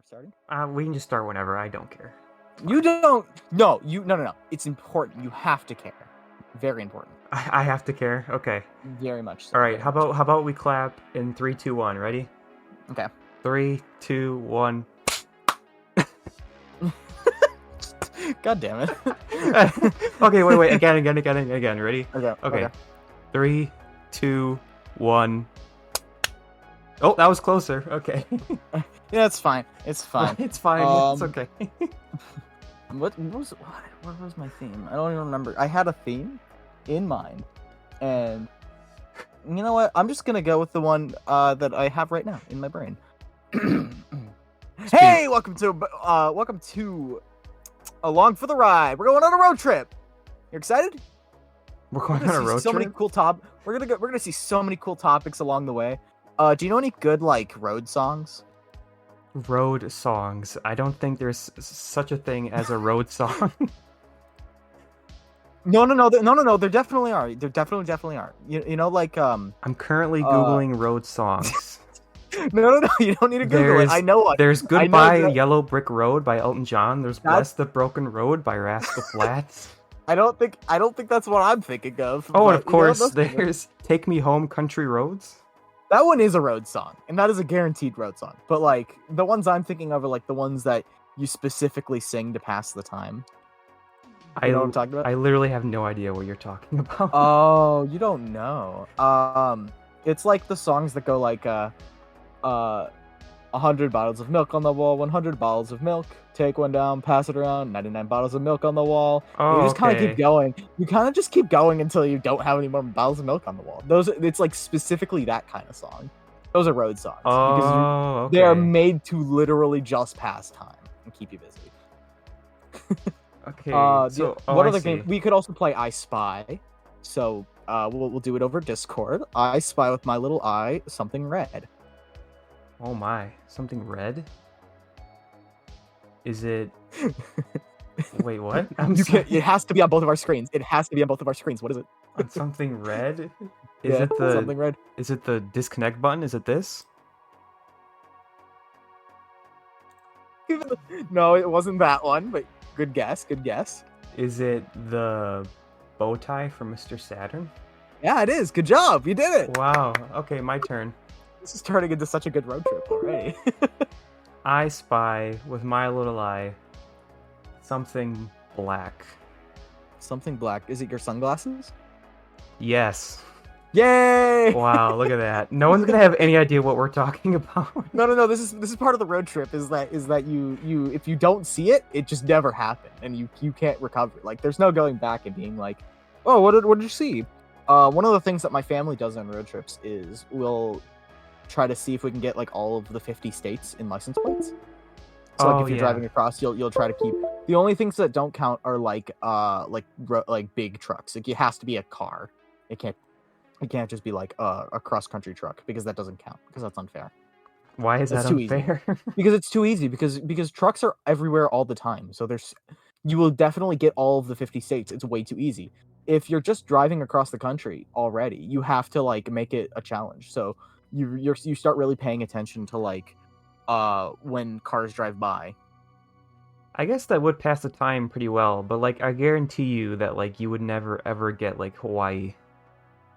starting? We can just start whenever. I don't care. You don't. No. No. It's important. You have to care. Very important. I have to care. Okay. Very much so. All right. How about we clap in 3, 2, 1? Ready? Okay. 3, 2, 1. God damn it. Okay. Wait. Again. Ready? Okay. 3, 2, 1. Oh, that was closer. Okay. Yeah, it's fine. It's fine. It's fine. It's okay. What was my theme? I don't even remember. I had a theme in mind, and you know what? I'm just gonna go with the one that I have right now in my brain. Hey, welcome to Along for the Ride. We're going on a road trip. You excited? We're going on a road trip. So many cool We're gonna see so many cool topics along the way. Do you know any good like road songs? Road songs. I don't think there's such a thing as a road song. No. There definitely are. There definitely are. You know, like I'm currently googling road songs. No. You don't need to Google it. I know. There's Goodbye Yellow Brick Road by Elton John. There's Bless the Broken Road by Rascal Flatts. I don't think that's what I'm thinking of. Oh, and of course, there's Take Me Home Country Roads. That one is a road song, and that is a guaranteed road song. But like the ones I'm thinking of are like the ones that you specifically sing to pass the time. You know what I'm talking about? I literally have no idea what you're talking about. Oh, you don't know. It's like the songs that go like 100 bottles of milk on the wall, 100 bottles of milk, take one down, pass it around, 99 bottles of milk on the wall. Oh, you just kind of keep going. You kind of just keep going until you don't have any more bottles of milk on the wall. It's like specifically that kind of song. Those are road songs. Oh, they are made to literally just pass time and keep you busy. Okay. What other game? We could also play I Spy. So we'll do it over Discord. I spy with my little eye something red. Oh my, something red? Is it? Wait, what? It has to be on both of our screens. What is it? On something red? Something red? Is it the disconnect button? Is it this? No, it wasn't that one, but good guess. Is it the bow tie from Mr. Saturn? Yeah, it is. Good job. You did it. Wow. Okay, my turn. This is turning into such a good road trip already. I spy with my little eye something black. Something black. Is it your sunglasses? Yes. Yay! Wow, look at that. No one's gonna have any idea what we're talking about. No. This is part of the road trip. Is that you if you don't see it, it just never happened, and you can't recover. Like there's no going back and being like, oh, what did you see? One of the things that my family does on road trips is we'll try to see if we can get like all of the 50 states in license plates. So if you're driving across, you'll try to keep. The only things that don't count are like big trucks. Like it has to be a car. It can't just be like a cross country truck because that doesn't count because that's unfair. Why is that unfair? Because it's too easy because trucks are everywhere all the time. So you will definitely get all of the 50 states. It's way too easy. If you're just driving across the country already, you have to like make it a challenge. So you start really paying attention to like when cars drive by. I guess that would pass the time pretty well, but like I guarantee you that like you would never ever get like Hawaii.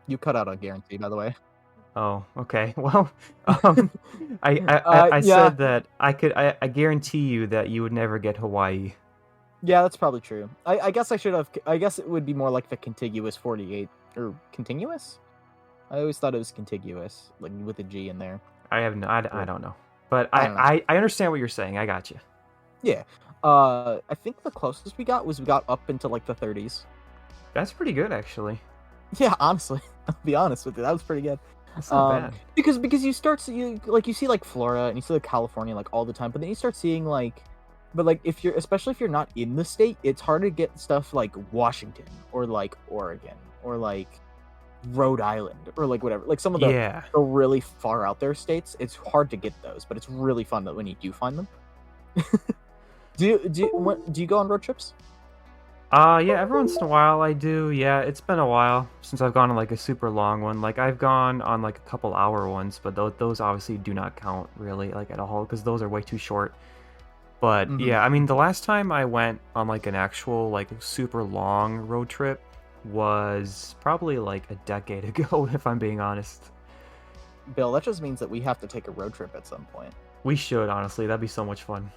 You cut out on guarantee, by the way. Oh, okay. Well, I said that I guarantee you that you would never get Hawaii. Yeah, that's probably true. I guess I guess it would be more like the contiguous 48 or contiguous. I always thought it was contiguous, like with a G in there. I don't know, but I understand what you're saying. I got you. Yeah. I think the closest we got up into like the 30s. That's pretty good, actually. Yeah, honestly, I'll be honest with you, that was pretty good. That's not bad. Because you see like Florida and you see like California like all the time, but then you start seeing like, especially if you're not in the state, it's hard to get stuff like Washington or like Oregon or like Rhode Island or like whatever, like some of the really far out there states. It's hard to get those, but it's really fun that when you do find them. Do you go on road trips? Yeah, every once in a while I do. Yeah, it's been a while since I've gone on like a super long one. Like I've gone on like a couple hour ones, but those obviously do not count really like at all because those are way too short. But Hmm. yeah, I mean, the last time I went on like an actual like super long road trip was probably like a decade ago, if I'm being honest. Bill, that just means that we have to take a road trip at some point. We should, honestly. That'd be so much fun.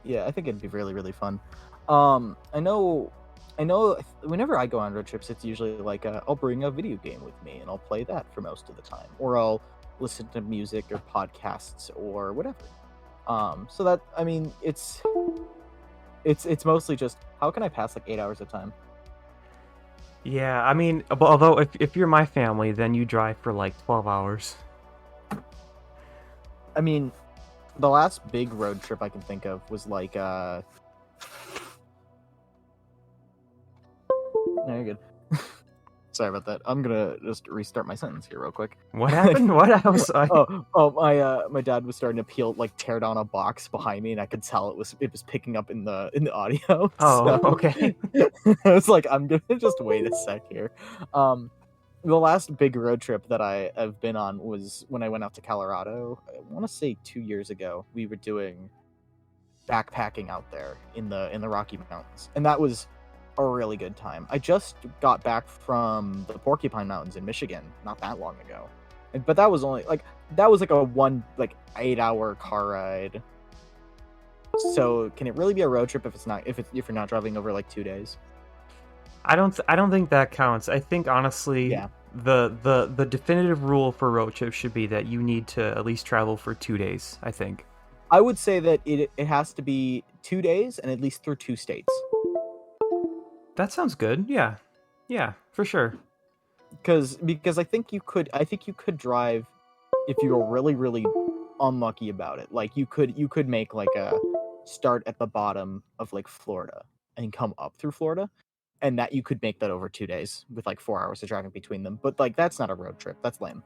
Yeah, I think it'd be really, really fun. I know. Whenever I go on road trips, it's usually like I'll bring a video game with me and I'll play that for most of the time, or I'll listen to music or podcasts or whatever. So that I mean, it's mostly just how can I pass like 8 hours of time? Yeah, I mean, although if you're my family, then you drive for like 12 hours. I mean, the last big road trip I can think of was like no, you're good. Sorry about that. I'm gonna just restart my sentence here real quick. What happened? What else? My dad was starting to tear down a box behind me, and I could tell it was picking up in the audio. Oh, So okay. I was like, I'm gonna just wait a sec here. The last big road trip that I have been on was when I went out to Colorado. I want to say 2 years ago. We were doing backpacking out there in the Rocky Mountains, and that was a really good time. I just got back from the Porcupine Mountains in Michigan not that long ago, but that was only like a 8-hour car ride. So can it really be a road trip if you're not driving over like 2 days? I don't think that counts. I think honestly, Yeah. the definitive rule for road trips should be that you need to at least travel for 2 days, I think. I would say that it has to be 2 days and at least through 2 states. That sounds good. Yeah. Yeah, for sure. Because I think you could drive if you were really, really unlucky about it. Like you could make like a start at the bottom of like Florida and come up through Florida, and that you could make that over 2 days with like 4 hours of driving between them. But like that's not a road trip. That's lame.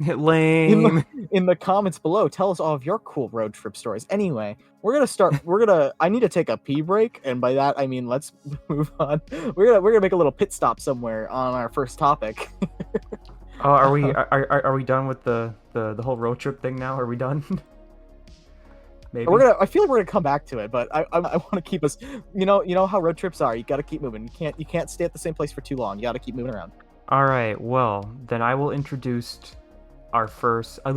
Lame. In the comments below, tell us all of your cool road trip stories. Anyway, I need to take a pee break, and by that I mean let's move on. We're gonna make a little pit stop somewhere on our first topic. Oh, are we done with the whole road trip thing now? Are we done? Maybe. I feel like we're gonna come back to it, but I want to keep us. You know how road trips are. You got to keep moving. You can't stay at the same place for too long. You got to keep moving around. All right. Well, then I will introduce our first. I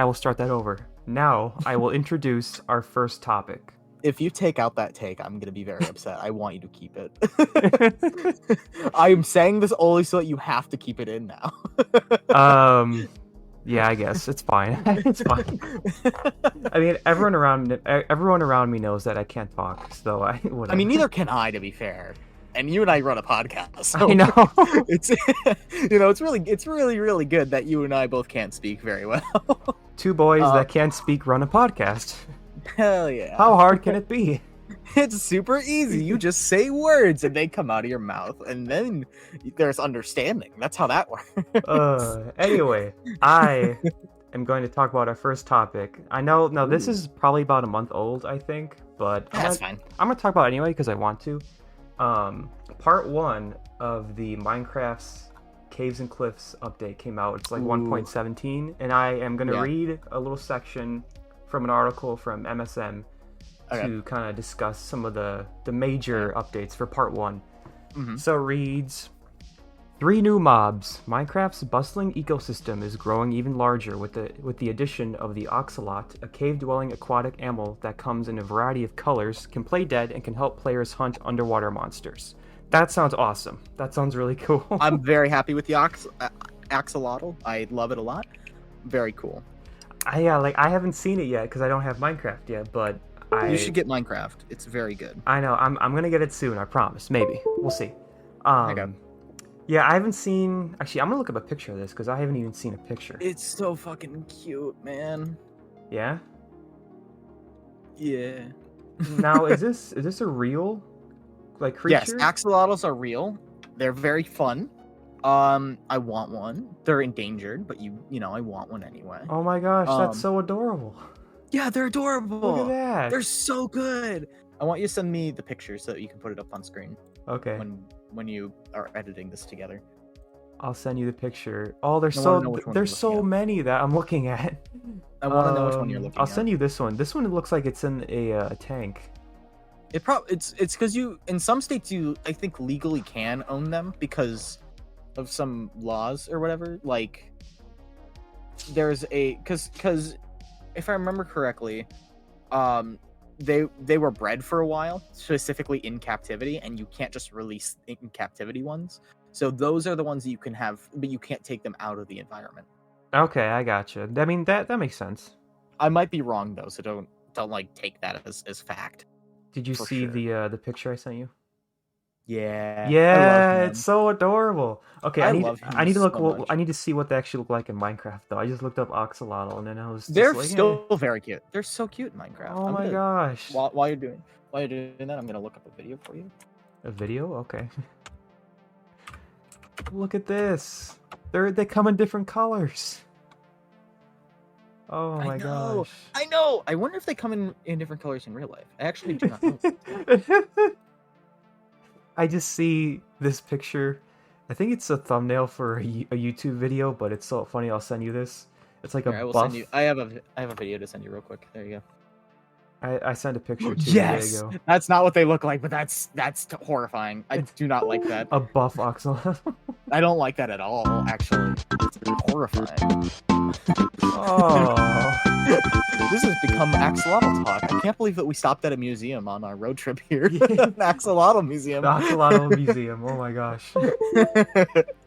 will start that over. Now I will introduce our first topic. If you take out that take, I'm gonna be very upset. I want you to keep it. I am saying this only so that you have to keep it in now. Yeah, I guess it's fine. It's fine. I mean, everyone around me knows that I can't talk, so whatever. I mean, neither can I, to be fair. And you and I run a podcast. So I know. It's really, really good that you and I both can't speak very well. Two boys that can't speak run a podcast. Hell yeah. How hard can it be? It's super easy. You just say words and they come out of your mouth, and then there's understanding. That's how that works. Anyway, I am going to talk about our first topic. I know, now this is probably about a month old, I think, but That's fine. I'm going to talk about it anyway because I want to. Part 1 of the Minecraft's Caves and Cliffs update came out. It's like 1.17, and I am going to read a little section from an article from MSM to kind of discuss some of the major updates for part 1. Mm-hmm. So it reads, 3 new mobs. Minecraft's bustling ecosystem is growing even larger with the addition of the Ocelot, a cave-dwelling aquatic animal that comes in a variety of colors, can play dead, and can help players hunt underwater monsters. That sounds awesome. That sounds really cool. I'm very happy with the axolotl. I love it a lot. Very cool. I haven't seen it yet because I don't have Minecraft yet, but you should get Minecraft. It's very good. I know. I'm gonna get it soon. I promise. Maybe we'll see. Okay. Yeah, I haven't seen. Actually, I'm gonna look up a picture of this because I haven't even seen a picture. It's so fucking cute, man. Yeah. Yeah. Now, is this a real creature? Yes, axolotls are real. They're very fun. I want one. They're endangered, but I want one anyway. Oh my gosh, that's so adorable. Yeah, they're adorable. Look at that. They're so good. I want you to send me the picture so that you can put it up on screen. Okay. When you are editing this together. I'll send you the picture. Oh, there's so many that I'm looking at. I want to know which one you're looking at. I'll send you this one. This one looks like it's in a tank. It's because you in some states I think legally can own them because of some laws or whatever. Like there's because if I remember correctly, they were bred for a while, specifically in captivity, and you can't just release in captivity ones. So those are the ones that you can have, but you can't take them out of the environment. Okay, I gotcha. I mean that makes sense. I might be wrong though, so don't like take that as fact. Did you see the picture I sent you? Yeah. Yeah, it's so adorable. Okay, I need to look. So I need to see what they actually look like in Minecraft, though. I just looked up Axolotl, and then I was. They're like, still very cute. They're so cute in Minecraft. Oh my gosh! While you're doing that, I'm gonna look up a video for you. A video? Okay. Look at this. They come in different colors. Oh my gosh! I know. I wonder if they come in different colors in real life. I actually do not know. I just see this picture. I think it's a thumbnail for a YouTube video, but it's so funny. I'll send you this. It's like I will send you. I have a video to send you real quick. There you go. I sent a picture too. Yes, there you go. That's not what they look like, but that's horrifying. I do not like that. A buff axolotl. I don't like that at all. Actually, it's horrifying. Oh, this has become axolotl talk. I can't believe that we stopped at a museum on our road trip here. An axolotl museum. The axolotl museum. Oh my gosh.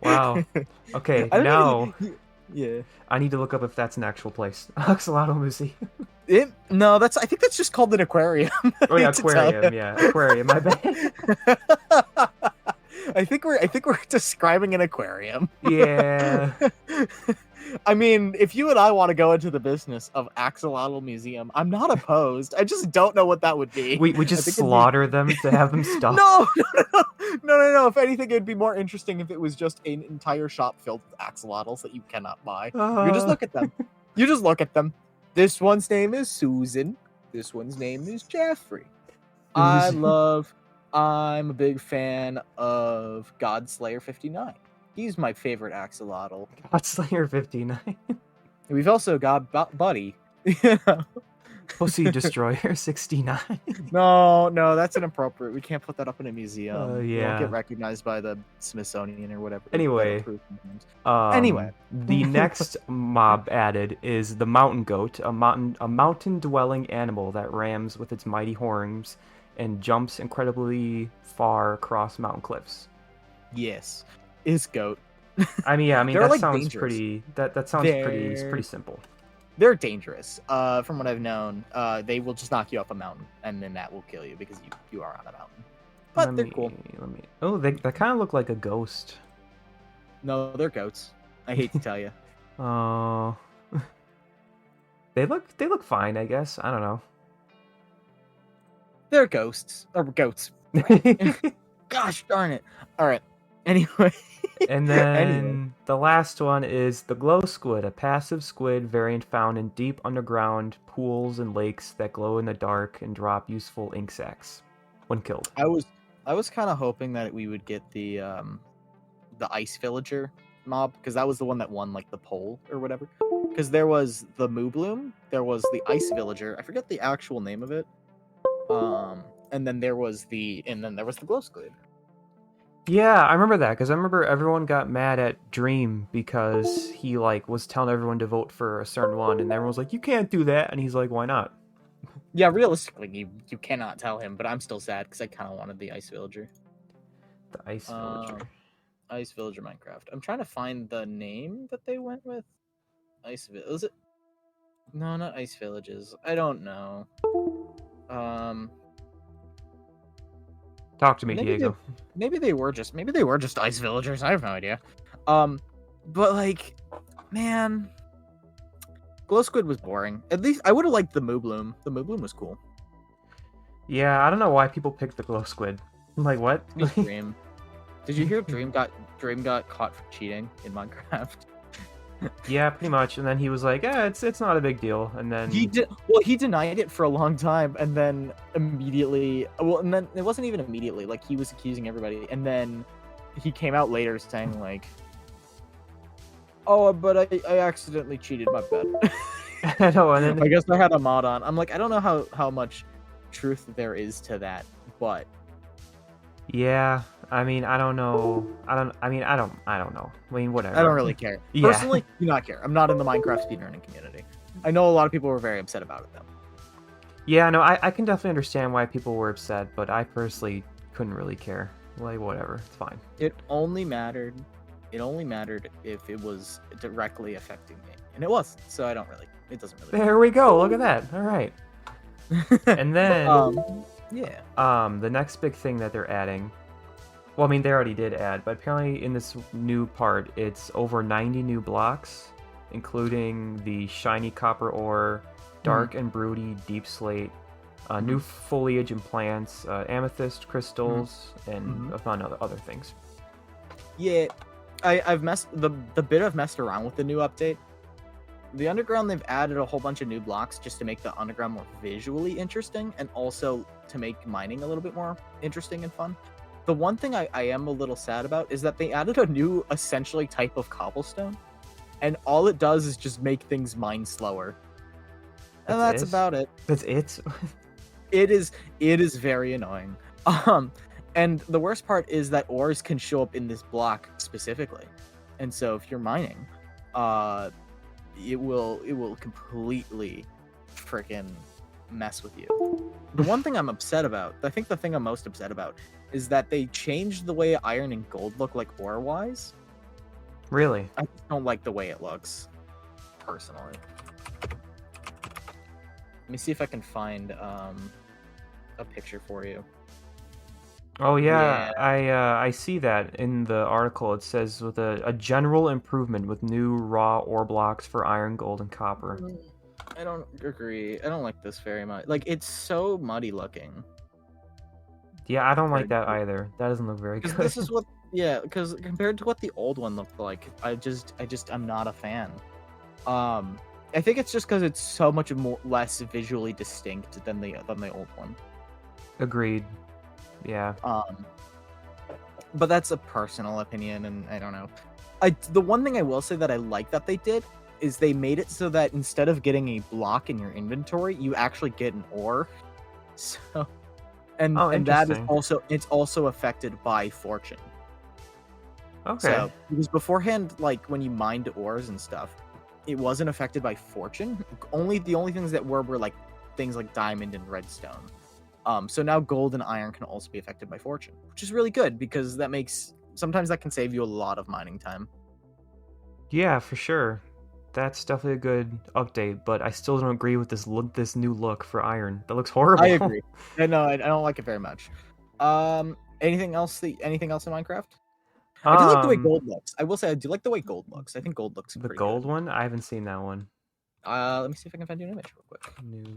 Wow. Okay, now. Yeah. I need to look up if that's an actual place. Axolotl museum. No, I think that's just called an aquarium. Oh yeah, aquarium. Yeah, aquarium. My bad. I think we're describing an aquarium. Yeah. I mean, if you and I want to go into the business of axolotl museum, I'm not opposed. I just don't know what that would be. We just slaughter them to have them stuffed. No. If anything, it'd be more interesting if it was just an entire shop filled with axolotls that you cannot buy. You just look at them. You just look at them. This one's name is Susan. This one's name is Jeffrey. I'm a big fan of Godslayer 59. He's my favorite axolotl. Godslayer 59. We've also got Buddy. Pussy Destroyer 69. No, that's inappropriate. We can't put that up in a museum. Yeah. We won't get recognized by the Smithsonian or whatever. Anyway, the next mob added is the mountain goat, a mountain-dwelling animal that rams with its mighty horns and jumps incredibly far across mountain cliffs. Yes, is goat. I mean, that like sounds dangerous. Pretty simple. They're dangerous. From what I've known, they will just knock you off a mountain, and then that will kill you because you are on a mountain. But they're cool. Oh, they kind of look like a ghost. No, they're goats. I hate to tell you. Oh, they look fine, I guess. I don't know. They're ghosts or goats. Gosh darn it! All right. Anyway. And then the last one is the glow squid, a passive squid variant found in deep underground pools and lakes that glow in the dark and drop useful ink sacs when killed. I was kind of hoping that we would get the ice villager mob, because that was the one that won like the poll or whatever. Because there was the Moo Bloom, there was the ice villager. I forget the actual name of it. And then there was the glow squid. Yeah, I remember that, because I remember everyone got mad at Dream because he was telling everyone to vote for a certain one, and everyone was like, "You can't do that," and he's like, "Why not?" Yeah, realistically, you cannot tell him, but I'm still sad because I kind of wanted the ice villager. The ice villager. Ice villager Minecraft. I'm trying to find the name that they went with. Ice village. Was it? No, not ice villages. I don't know. Talk to me, Diego. Maybe they were just ice villagers. I have no idea. But man, glow squid was boring. At least I would have liked the Moo Bloom. The Moo Bloom was cool. Yeah, I don't know why people picked the glow squid. Like what? Dream. Did you hear Dream got caught for cheating in Minecraft? Yeah, pretty much. And then he was like, "Yeah, it's not a big deal." And then he denied it for a long time, and then immediately, and then it wasn't even immediately. He was accusing everybody, and then he came out later saying Oh, but I accidentally cheated my bet. I know, and then I guess I had a mod on. I'm like, I don't know how much truth there is to that, but yeah, I mean, I don't know. I don't know. I mean, whatever. I don't really care. Yeah. Personally, do not care. I'm not in the Minecraft speedrunning community. I know a lot of people were very upset about it though. Yeah, no, I can definitely understand why people were upset, but I personally couldn't really care. Like, whatever, it's fine. It only mattered if it was directly affecting me, and it was. So it doesn't really. There we go. Look at that. All right. And then, yeah. the next big thing that they're adding. Well, I mean, they already did add, but apparently in this new part, it's over 90 new blocks, including the shiny copper ore, dark and broody deep slate, new foliage and plants, amethyst crystals, and a ton of other things. Yeah, I've messed the bit I've messed around with the new update. The underground, they've added a whole bunch of new blocks just to make the underground more visually interesting, and also to make mining a little bit more interesting and fun. The one thing I am a little sad about is that they added a new, essentially, type of cobblestone, and all it does is just make things mine slower. And that's about it. That's it? It is very annoying. And the worst part is that ores can show up in this block specifically. And so if you're mining, it will completely freaking mess with you. The one thing I'm upset about, I think the thing I'm most upset about, is that they changed the way iron and gold look like ore-wise. Really? I just don't like the way it looks, personally. Let me see if I can find a picture for you. Oh yeah. I see that in the article. It says with a general improvement with new raw ore blocks for iron, gold, and copper. I don't agree. I don't like this very much. Like, it's so muddy looking. Yeah, I don't like that either. That doesn't look very good. This is what, yeah, because compared to what the old one looked like, I'm not a fan. I think it's just because it's so much less visually distinct than the old one. Agreed. Yeah. But that's a personal opinion, and I don't know. The one thing I will say that I like that they did is they made it so that instead of getting a block in your inventory, you actually get an ore. So, and that is also affected by fortune. Okay. So, because beforehand, like when you mined ores and stuff, it wasn't affected by fortune. The only things that were like things like diamond and redstone. So now gold and iron can also be affected by fortune, which is really good because sometimes that can save you a lot of mining time. Yeah, for sure. That's definitely a good update, but I still don't agree with this new look for iron. That looks horrible. I agree. No, I don't like it very much. Anything else in Minecraft? I do like the way gold looks. I will say I do like the way gold looks. I think gold looks the gold good. One? I haven't seen that one. Let me see if I can find you an image real quick. New.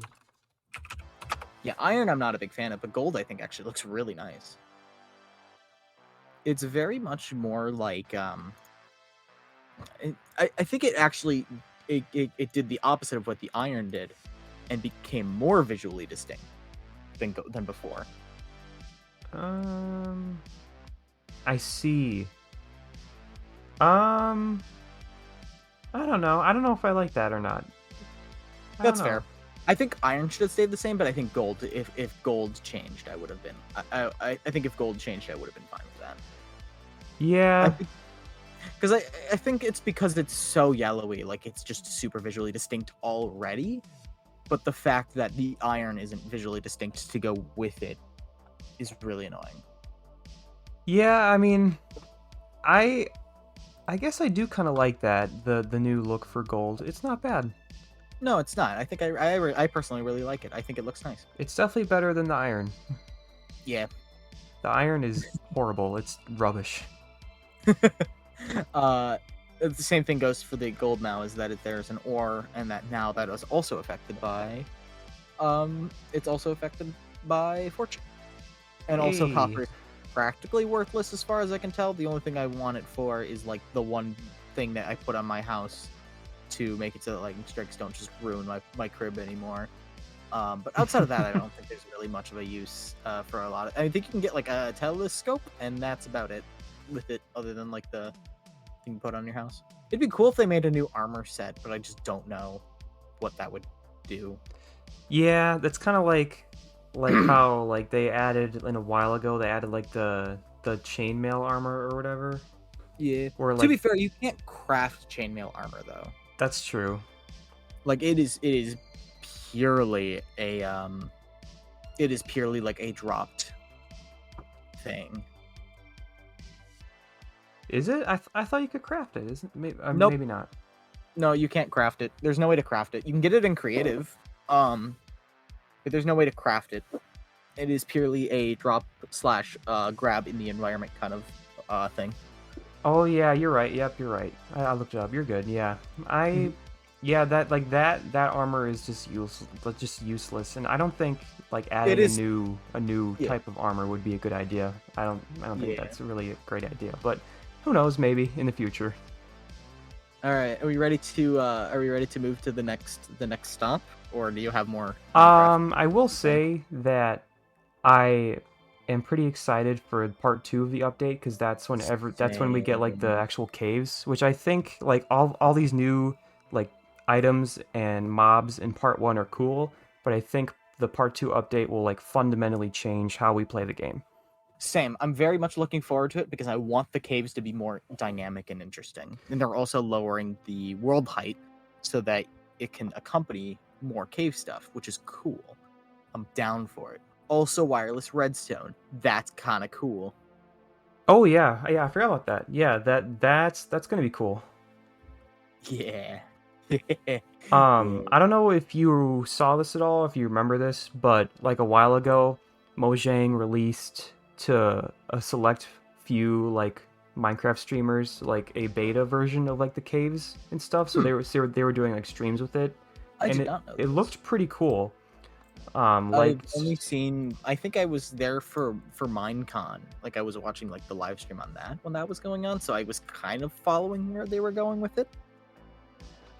Yeah, iron I'm not a big fan of, but gold I think actually looks really nice. It's very much more like I think it actually it did the opposite of what the iron did, and became more visually distinct than before. I see. I don't know. I don't know if I like that or not. That's fair. I think iron should have stayed the same, but I think gold, if gold changed, I would have been. I think if gold changed, I would have been fine with that. Yeah. Because I think it's because it's so yellowy, like it's just super visually distinct already. But the fact that the iron isn't visually distinct to go with it is really annoying. Yeah, I mean, I guess I do kind of like that, the new look for gold. It's not bad. No, it's not. I think I personally really like it. I think it looks nice. It's definitely better than the iron. Yeah. The iron is horrible. It's rubbish. The same thing goes for the gold now, is that there's an ore, and that now that is also affected by fortune. And also copper is practically worthless as far as I can tell. The only thing I want it for is like the one thing that I put on my house to make it so that like strikes don't just ruin my crib anymore. But outside of that, I don't think there's really much of a use for a lot of. I think you can get like a telescope, and that's about it with it, other than like the you can put on your house. It'd be cool if they made a new armor set, but I just don't know what that would do. Yeah, that's kind of like how like they added in a while ago. They added like the chainmail armor or whatever. Yeah. Or To like be fair, you can't craft chainmail armor though. that's true. Like it is purely a like a dropped thing. Is it? I thought you could craft it. Isn't Nope. maybe not. No, you can't craft it. There's no way to craft it. You can get it in creative, but there's no way to craft it. It is purely a drop / grab in the environment kind of thing. Oh yeah, you're right. Yep, you're right. I looked it up. You're good. Yeah, yeah, that armor is just useless, and I don't think like adding a new type of armor would be a good idea. I don't think that's really a great idea, but who knows? Maybe in the future. All right, are we ready to move to the next stop, or do you have more? I will say that I am pretty excited for part 2 of the update because that's when we get like the actual caves, which I think like all these new like items and mobs in part 1 are cool, but I think the part 2 update will like fundamentally change how we play the game. Same. I'm very much looking forward to it because I want the caves to be more dynamic and interesting. And they're also lowering the world height so that it can accompany more cave stuff, which is cool. I'm down for it. Also, wireless redstone. That's kind of cool. Oh yeah, I forgot about that. Yeah, that's gonna be cool. Yeah. I don't know if you saw this at all, if you remember this, but like a while ago, Mojang released to a select few like Minecraft streamers like a beta version of like the caves and stuff. So they were doing like streams with it, it looked pretty cool. I've only seen. I think I was there for Minecon. Like I was watching like the live stream on that when that was going on, so I was kind of following where they were going with it.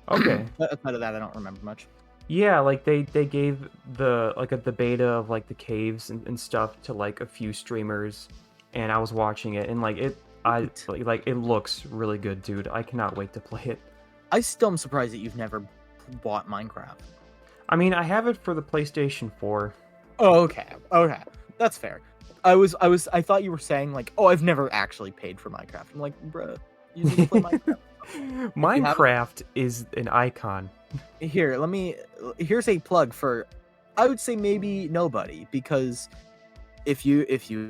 Okay. Outside of that, I don't remember much. Yeah, like they gave the beta of like the caves and stuff to like a few streamers, and I was watching it, and like it looks really good, dude. I cannot wait to play it. I still am surprised that you've never bought Minecraft. I mean, I have it for the PlayStation 4. Oh, okay, that's fair. I thought you were saying like, oh, I've never actually paid for Minecraft. I'm like, bro, you need to play Minecraft. Minecraft is an icon. Here's a plug for, I would say maybe nobody, because if you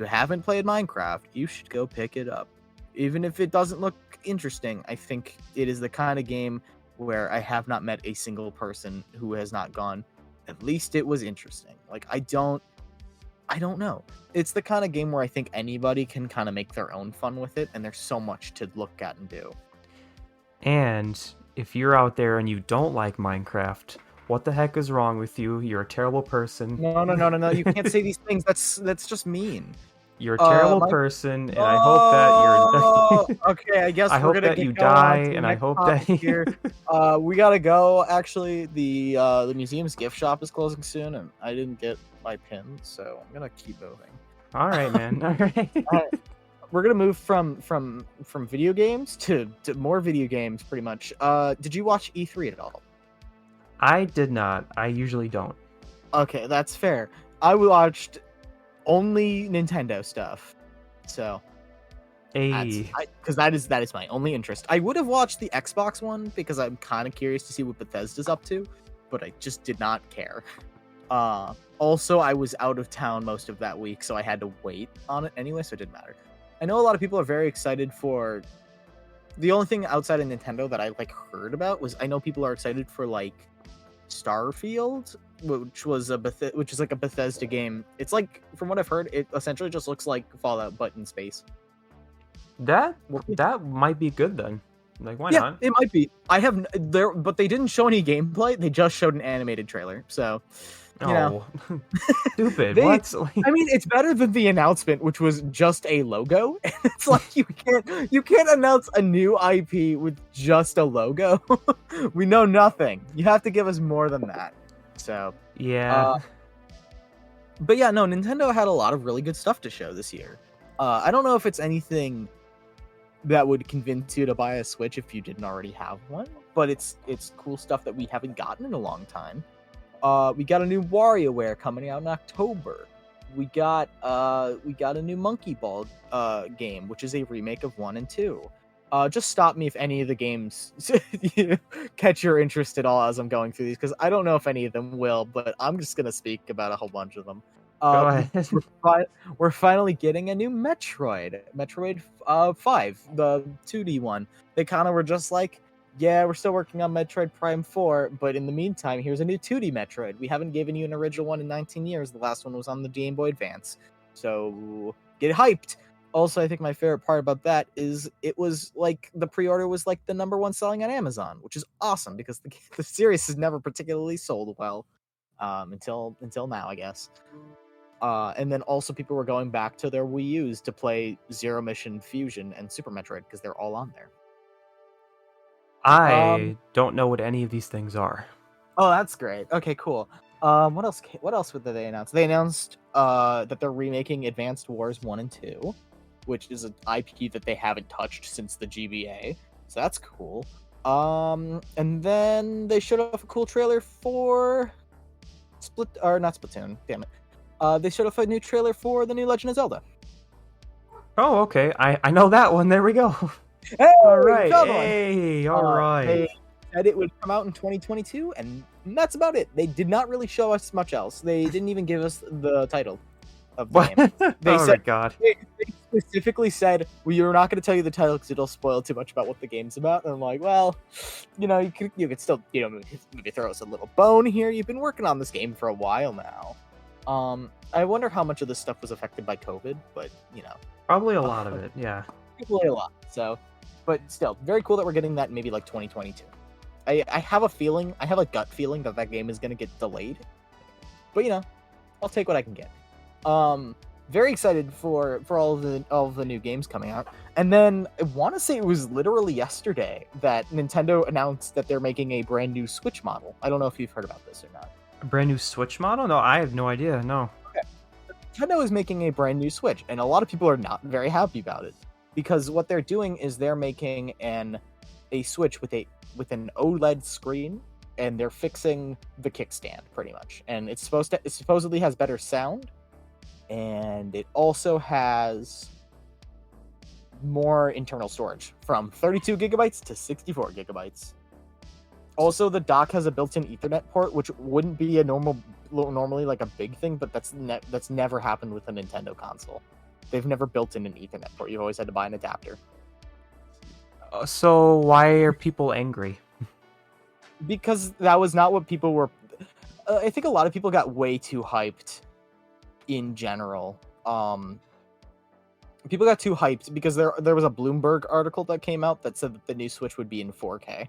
haven't played Minecraft, you should go pick it up. Even if it doesn't look interesting, I think it is the kind of game where I have not met a single person who has not gone, at least it was interesting. Like I don't know. It's the kind of game where I think anybody can kind of make their own fun with it, and there's so much to look at and do. And if you're out there and you don't like Minecraft, what the heck is wrong with you? You're a terrible person. No. You can't say these things. That's just mean. You're a terrible person, and I hope that you're... Okay, I guess I hope that you die, and I hope that... Here. We gotta go. Actually, the museum's gift shop is closing soon, and I didn't get my pin, so I'm gonna keep moving. All right, man. All right. All right. We're gonna move from video games to more video games, pretty much. Did you watch E3 at all? I did not. I usually don't. Okay, that's fair. I watched only Nintendo stuff, so because that is my only interest. I would have watched the Xbox one because I'm kind of curious to see what Bethesda's up to, but I just did not care. Also, I was out of town most of that week, so I had to wait on it anyway, so it didn't matter. I know a lot of people are very excited for... The only thing outside of Nintendo that I like heard about was I know people are excited for like Starfield, which is like a Bethesda game. It's like, from what I've heard, it essentially just looks like Fallout but in space. That might be good then. Like, why not? Yeah, it might be. But they didn't show any gameplay. They just showed an animated trailer. So, you know. Stupid. What? I mean, it's better than the announcement, which was just a logo. It's like you can't announce a new IP with just a logo. We know nothing. You have to give us more than that. So yeah. But yeah, no, Nintendo had a lot of really good stuff to show this year. I don't know if it's anything that would convince you to buy a Switch if you didn't already have one. But it's cool stuff that we haven't gotten in a long time. We got a new WarioWare coming out in October. We got a new Monkey Ball game, which is a remake of 1 and 2. Just stop me if any of the games catch your interest at all as I'm going through these, because I don't know if any of them will, but I'm just gonna speak about a whole bunch of them. Go ahead. We're finally getting a new Metroid 5, the 2D one. They kind of were just like, yeah, we're still working on Metroid Prime 4, but in the meantime, here's a new 2D Metroid. We haven't given you an original one in 19 years. The last one was on the Game Boy Advance. So get hyped. Also, I think my favorite part about that is it was like the pre-order was like the #1 selling on Amazon, which is awesome because the series has never particularly sold well until now, I guess. And then also people were going back to their Wii U's to play Zero Mission Fusion and Super Metroid because they're all on there. I don't know what any of these things are. Oh, that's great. Okay, cool. What else? What else did they announce? They announced that they're remaking Advanced Wars 1 and 2, which is an IP that they haven't touched since the GBA. So that's cool. And then they showed off a cool trailer for not Splatoon. Damn it. They showed off a new trailer for the new Legend of Zelda. Oh, okay. I know that one. There we go. Hey, all right. Hey, all right. They said it would come out in 2022, and that's about it. They did not really show us much else. They didn't even give us the title of the game. They oh said, my god. They specifically said, we're not going to tell you the title because it'll spoil too much about what the game's about. And I'm like, well, you could still, maybe throw us a little bone here. You've been working on this game for a while now. I wonder how much of this stuff was affected by COVID, but, Probably a lot of it, yeah. Probably a lot, so... But still, very cool that we're getting that in maybe like 2022. I have a gut feeling that game is going to get delayed. But I'll take what I can get. Very excited for all of the new games coming out. And then I want to say it was literally yesterday that Nintendo announced that they're making a brand new Switch model. I don't know if you've heard about this or not. A brand new Switch model? No, I have no idea. No. Okay. Nintendo is making a brand new Switch, and a lot of people are not very happy about it. Because what they're doing is they're making a Switch with an OLED screen, and they're fixing the kickstand pretty much. And it supposedly has better sound, and it also has more internal storage from 32 gigabytes to 64 gigabytes. Also, the dock has a built-in Ethernet port, which wouldn't be normally like a big thing, but that's never happened with a Nintendo console. They've never built in an Ethernet port. You've always had to buy an adapter. So why are people angry? Because that was not what people were... I think a lot of people got way too hyped in general. People got too hyped because there was a Bloomberg article that came out that said that the new Switch would be in 4K.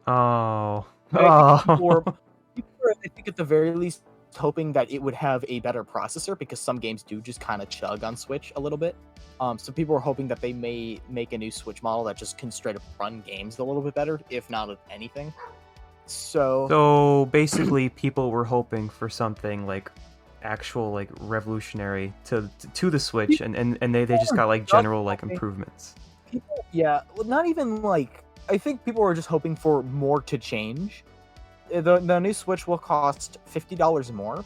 Oh. People were, I think at the very least, hoping that it would have a better processor because some games do just kind of chug on Switch a little bit. So people were hoping that they may make a new Switch model that just can straight up run games a little bit better, if not anything. So basically people were hoping for something like actual like revolutionary to the Switch, and they just got like general like improvements. Not even like, I think people were just hoping for more to change. The new Switch will cost $50 more,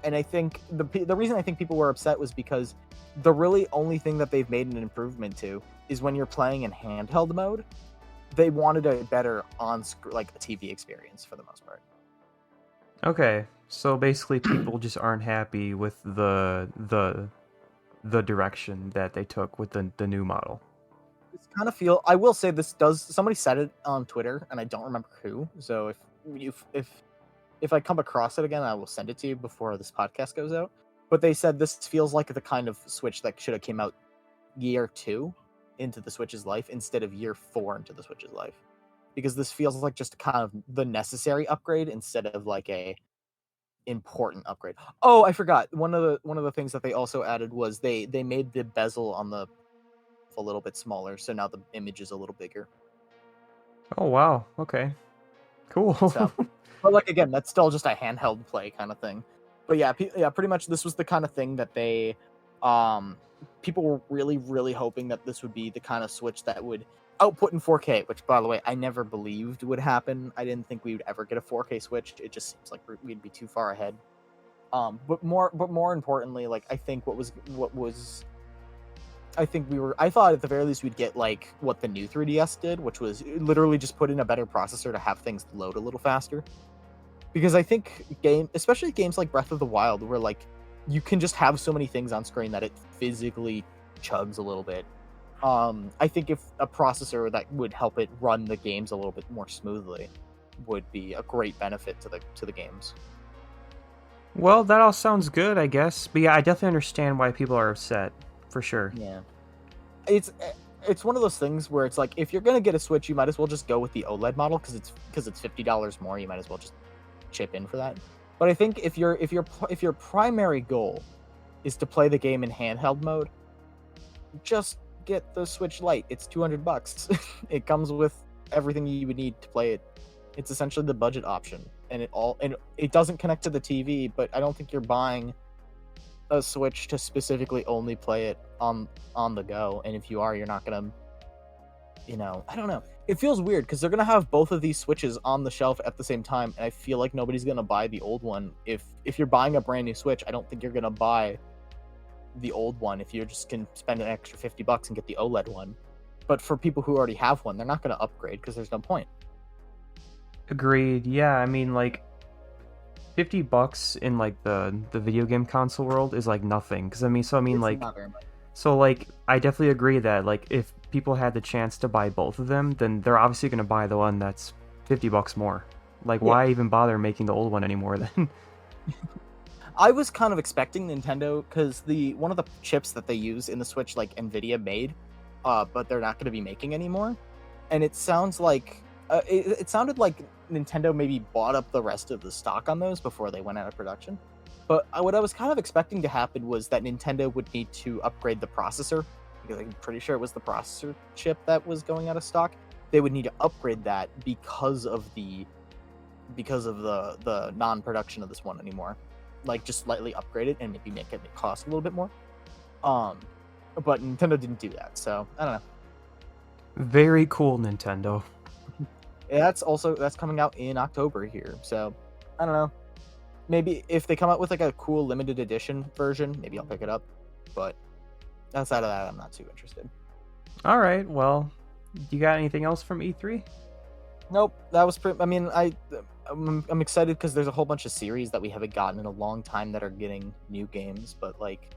and I think the reason I think people were upset was because the really only thing that they've made an improvement to is when you're playing in handheld mode. They wanted a better like a TV experience for the most part. Okay, so basically people just aren't happy with the direction that they took with the new model. It's kind of feel. I will say this does. Somebody said it on Twitter, and I don't remember who. So if I come across it again, I will send it to you before this podcast goes out. But they said this feels like the kind of Switch that should have came out year 2 into the Switch's life instead of year 4 into the Switch's life, because this feels like just kind of the necessary upgrade instead of like a important upgrade. Oh, I forgot. One of the things that they also added was they made the bezel on the a little bit smaller, so now the image is a little bigger. Oh wow, okay, cool. So, but like again, that's still just a handheld play kind of thing. But yeah, pretty much this was the kind of thing that they People were really, really hoping that this would be the kind of Switch that would output in 4K, which, by the way, I never believed would happen. I didn't think we would ever get a 4K Switch. It just seems like we'd be too far ahead. But more importantly, like I think I thought at the very least we'd get like what the new 3DS did, which was literally just put in a better processor to have things load a little faster. Because I think especially games like Breath of the Wild, where like you can just have so many things on screen that it physically chugs a little bit. I think if a processor that would help it run the games a little bit more smoothly would be a great benefit to the games. Well, that all sounds good, I guess. But yeah, I definitely understand why people are upset, for sure. Yeah. It's one of those things where it's like if you're gonna get a Switch, you might as well just go with the OLED model because it's $50 more. You might as well just chip in for that. But I think if your primary goal is to play the game in handheld mode, just get the Switch Lite. It's $200. It comes with everything you would need to play it. It's essentially the budget option, and it doesn't connect to the TV. But I don't think you're buying a Switch to specifically only play it on the go. And if you are, you're not gonna, I don't know. It feels weird because they're gonna have both of these Switches on the shelf at the same time, and I feel like nobody's gonna buy the old one. If you're buying a brand new Switch, I don't think you're gonna buy the old one if you just can spend an extra $50 and get the OLED one. But for people who already have one, they're not gonna upgrade because there's no point. Agreed. Yeah, I mean, like, $50 in like the video game console world is like nothing. Because It's like, not very much. so like, I definitely agree that like if people had the chance to buy both of them, then they're obviously gonna buy the one that's $50 more. Like, why even bother making the old one anymore then? I was kind of expecting Nintendo because one of the chips that they use in the Switch, like Nvidia made, but they're not going to be making anymore. And it sounds like it sounded like Nintendo maybe bought up the rest of the stock on those before they went out of production. But what I was kind of expecting to happen was that Nintendo would need to upgrade the processor, because I'm pretty sure it was the processor chip that was going out of stock. They would need to upgrade that because of the non-production of this one anymore. Like just slightly upgrade it and maybe make it cost a little bit more. But Nintendo didn't do that, so I don't know. Very cool, Nintendo. That's coming out in October here, so I don't know. Maybe if they come out with like a cool limited edition version, maybe I'll pick it up. But outside of that, I'm not too interested. All right, well, you got anything else from E3? Nope, that was pretty. I mean, I'm excited because there's a whole bunch of series that we haven't gotten in a long time that are getting new games, but like,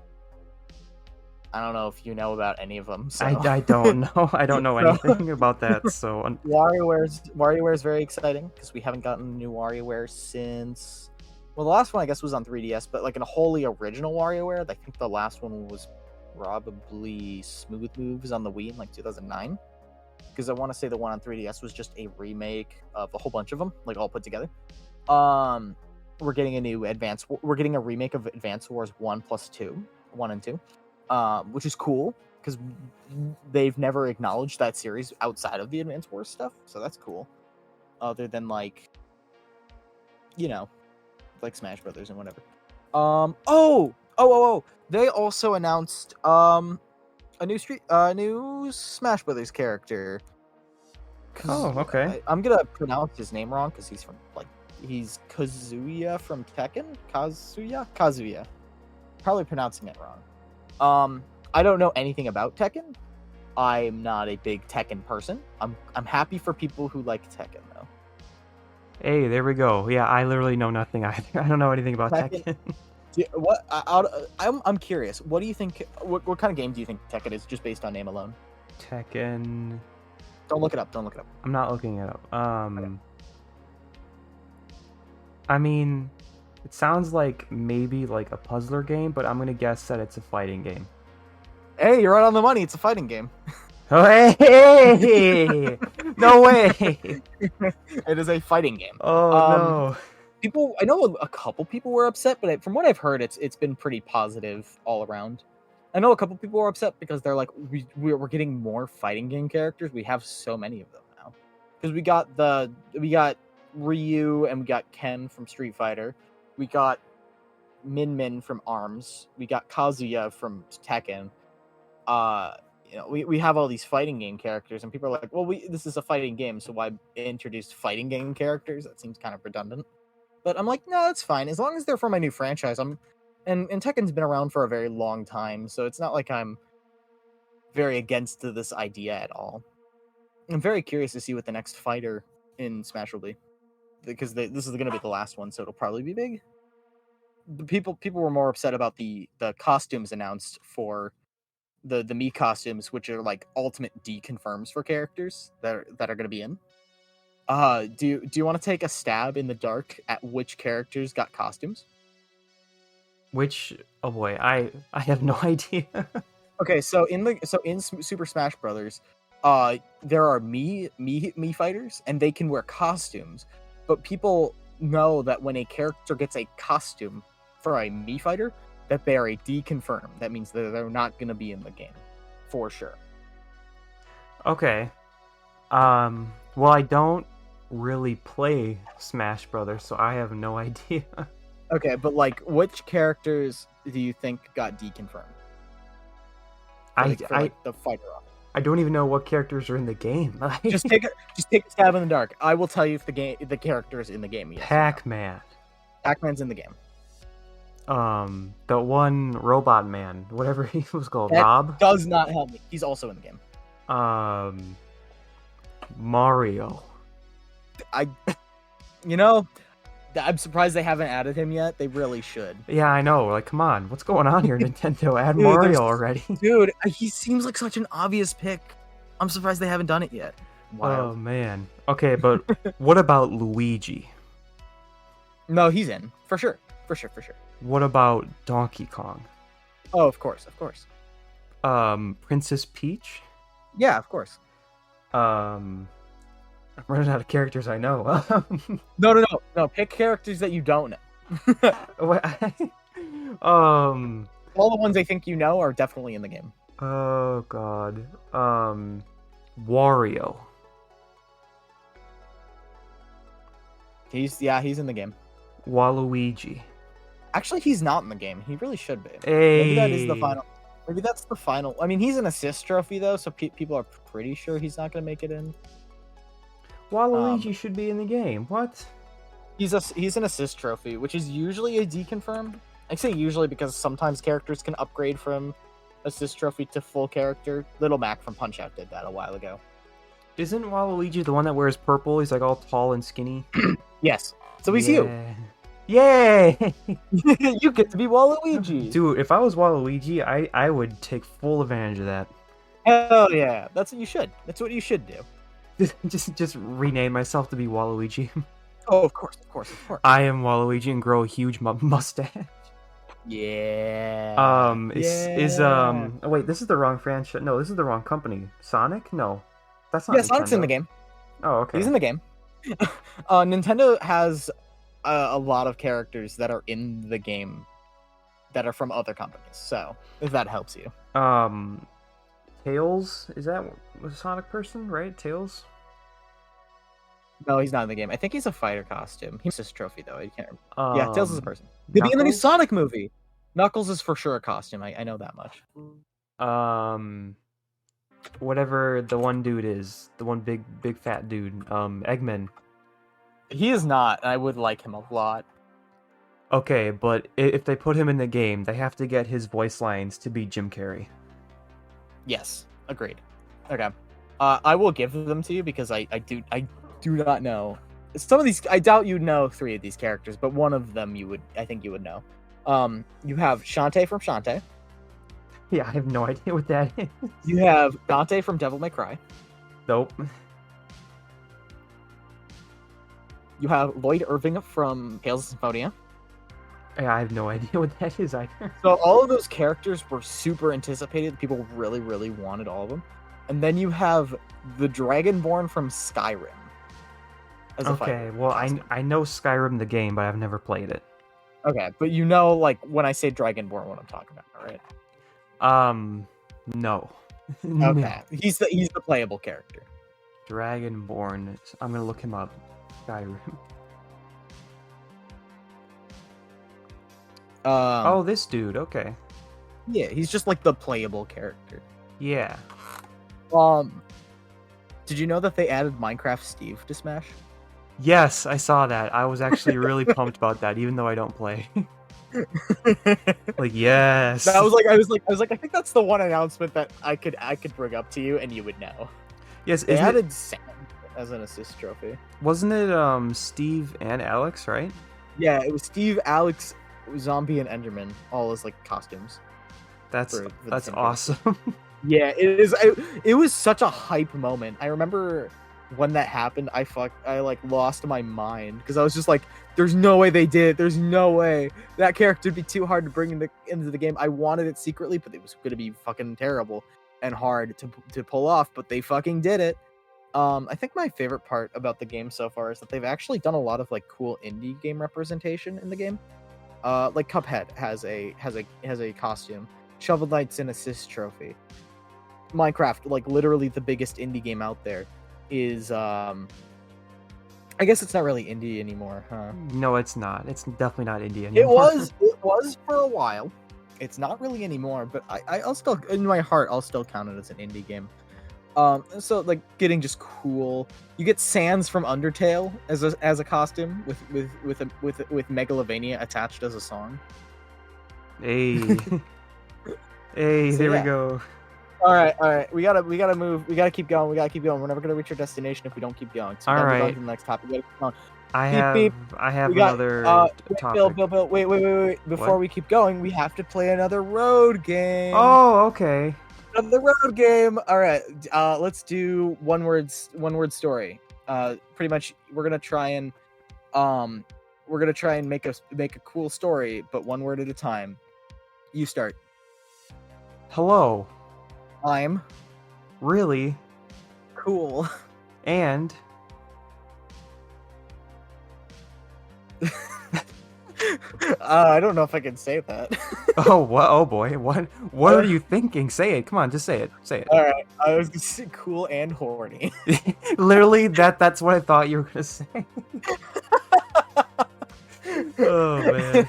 I don't know if you know about any of them. So. I don't know. I don't know anything about that. So WarioWare is very exciting because we haven't gotten a new WarioWare since. Well, the last one I guess was on 3DS, but like in a wholly original WarioWare, I think the last one was probably Smooth Moves on the Wii in like 2009. Because I want to say the one on 3DS was just a remake of a whole bunch of them, like all put together. We're getting a remake of Advance Wars 1 and 2, which is cool because they've never acknowledged that series outside of the Advance Wars stuff, so that's cool. Other than like Smash Brothers and whatever. They also announced a new Smash Brothers character. Oh, okay. I'm gonna pronounce his name wrong because he's Kazuya from Tekken. Kazuya. Probably pronouncing it wrong. I don't know anything about Tekken. I'm not a big Tekken person. I'm happy for people who like Tekken though. Hey, there we go. Yeah, I literally know nothing either. I don't know anything about Tekken. I'm curious. What do you think? What kind of game do you think Tekken is, just based on name alone? Tekken. Don't look it up. I'm not looking it up. Okay. I mean, it sounds like maybe like a puzzler game, but I'm gonna guess that it's a fighting game. Hey, you're right on the money. It's a fighting game. Oh, hey! No way! It is a fighting game. Oh no! I know a couple people were upset, but from what I've heard, it's been pretty positive all around. I know a couple people were upset because they're like, we're getting more fighting game characters. We have so many of them now because we got Ryu and we got Ken from Street Fighter. We got Min Min from ARMS. We got Kazuya from Tekken. We have all these fighting game characters, and people are like, well, this is a fighting game, so why introduce fighting game characters? That seems kind of redundant. But I'm like, no, that's fine. As long as they're for my new franchise. And Tekken's been around for a very long time, so it's not like I'm very against this idea at all. I'm very curious to see what the next fighter in Smash will be. Because this is going to be the last one, so it'll probably be big. The people were more upset about the costumes announced for the Mii costumes, which are like ultimate deconfirms for characters that are going to be in. Do you want to take a stab in the dark at which characters got costumes? Oh boy, I have no idea. Okay, so in Super Smash Brothers, there are Mii fighters, and they can wear costumes, but people know that when a character gets a costume for a Mii fighter, that they are a deconfirm. That means that they're not going to be in the game, for sure. Okay. Well, I don't really play Smash Brothers, so I have no idea. Okay, but like, which characters do you think got deconfirmed? The fighter off. I don't even know what characters are in the game. just take a stab in the dark. I will tell you if the character is in the game. Yes, Pac-Man. Pac-Man's in the game. The one robot man, whatever he was called, that Rob, does not help me. He's also in the game. Mario. I'm surprised they haven't added him yet. They really should. Yeah, I know. Like, come on, what's going on here, Nintendo? Add Mario already. Dude, he seems like such an obvious pick. I'm surprised they haven't done it yet. Wow. Oh man. Okay, but what about Luigi? No, he's in for sure. For sure. What about Donkey Kong? Oh, of course. Princess Peach? Yeah, of course. I'm running out of characters I know. No. Pick characters that you don't know. All the ones I think you know are definitely in the game. Oh god. Wario. He's in the game. Waluigi. Actually, he's not in the game. He really should be. Hey. Maybe that is the final. Maybe that's the final. I mean, he's an assist trophy though, so people are pretty sure he's not going to make it in. Waluigi should be in the game. What? He's an assist trophy, which is usually a deconfirm. I say usually because sometimes characters can upgrade from assist trophy to full character. Little Mac from Punch-Out did that a while ago. Isn't Waluigi the one that wears purple? He's like all tall and skinny. Yes. So he's you. Yay! You get to be Waluigi. Dude, if I was Waluigi, I would take full advantage of that. Hell yeah. That's what you should. That's what you should do. Just rename myself to be Waluigi. Oh, of course. I am Waluigi and grow a huge mustache. Yeah. Oh wait, this is the wrong franchise. No, this is the wrong company. Sonic? No. That's not. Yeah, Sonic's in the game. Oh, okay. He's in the game. Nintendo has a lot of characters that are in the game that are from other companies. So, if that helps you. Tails? Is that a Sonic person, right? Tails? No, he's not in the game. I think he's a fighter costume. He's just a trophy, though. I can't remember. Yeah, Tails is a person. He'll be in the new Sonic movie. Knuckles is for sure a costume. I know that much. Whatever the one dude is. The one big fat dude. Eggman. He is not. I would like him a lot. Okay, but if they put him in the game, they have to get his voice lines to be Jim Carrey. Yes, agreed. Okay, I will give them to you because I do not know some of these. I doubt you'd know 3 of these characters, but one of them I think you would know. You have Shantae from Shantae. Yeah, I have no idea what that is. You have Dante from Devil May Cry. Nope. You have Lloyd Irving from Tales of Symphonia. I have no idea what that is either. So all of those characters were super anticipated. People really, really wanted all of them. And then you have the Dragonborn from Skyrim. Okay, well, I know Skyrim the game, but I've never played it. Okay, but you know, like, when I say Dragonborn, what I'm talking about, right? No. Okay, he's the playable character. Dragonborn. I'm gonna look him up. Skyrim. Oh, this dude. Okay. Yeah, he's just like the playable character. Yeah. Did you know that they added Minecraft Steve to Smash? Yes, I saw that. I was actually really pumped about that, even though I don't play. Like, yes. I was like, I think that's the one announcement that I could bring up to you and you would know. Yes, They added Sam as an assist trophy. Wasn't it Steve and Alex, right? Yeah, it was Steve, Alex, Zombie, and Enderman, all as like costumes. That's awesome. Yeah, it is. It was such a hype moment. I remember when that happened. I like lost my mind because I was just like, "There's no way they did it. There's no way that character would be too hard to bring into the game." I wanted it secretly, but it was gonna be fucking terrible and hard to pull off. But they fucking did it. I think my favorite part about the game so far is that they've actually done a lot of like cool indie game representation in the game. Like Cuphead has a costume. Shovel Knight's an assist trophy. Minecraft, like literally the biggest indie game out there, is I guess it's not really indie anymore, huh? No, it's not. It's definitely not indie anymore. It was for a while. It's not really anymore, but I'll still, in my heart, I'll still count it as an indie game. So like getting just cool. You get Sans from Undertale as a costume with Megalovania attached as a song. Hey. Hey, so, there we go. All right. We gotta move. We gotta keep going. We're never gonna reach our destination if we don't keep going. So all right. On to the next topic. We gotta keep going. I have another topic. Bill. Wait. Before we keep going, we have to play another road game. Oh, okay. Another road game. All right. Let's do one word story. Pretty much, we're gonna try and make a cool story, but one word at a time. You start. Hello. I'm really cool. And I don't know if I can say that. Oh boy. What are you thinking? Say it. Come on, just say it. All right. I was gonna say cool and horny. Literally, that's what I thought you were gonna say. Oh man.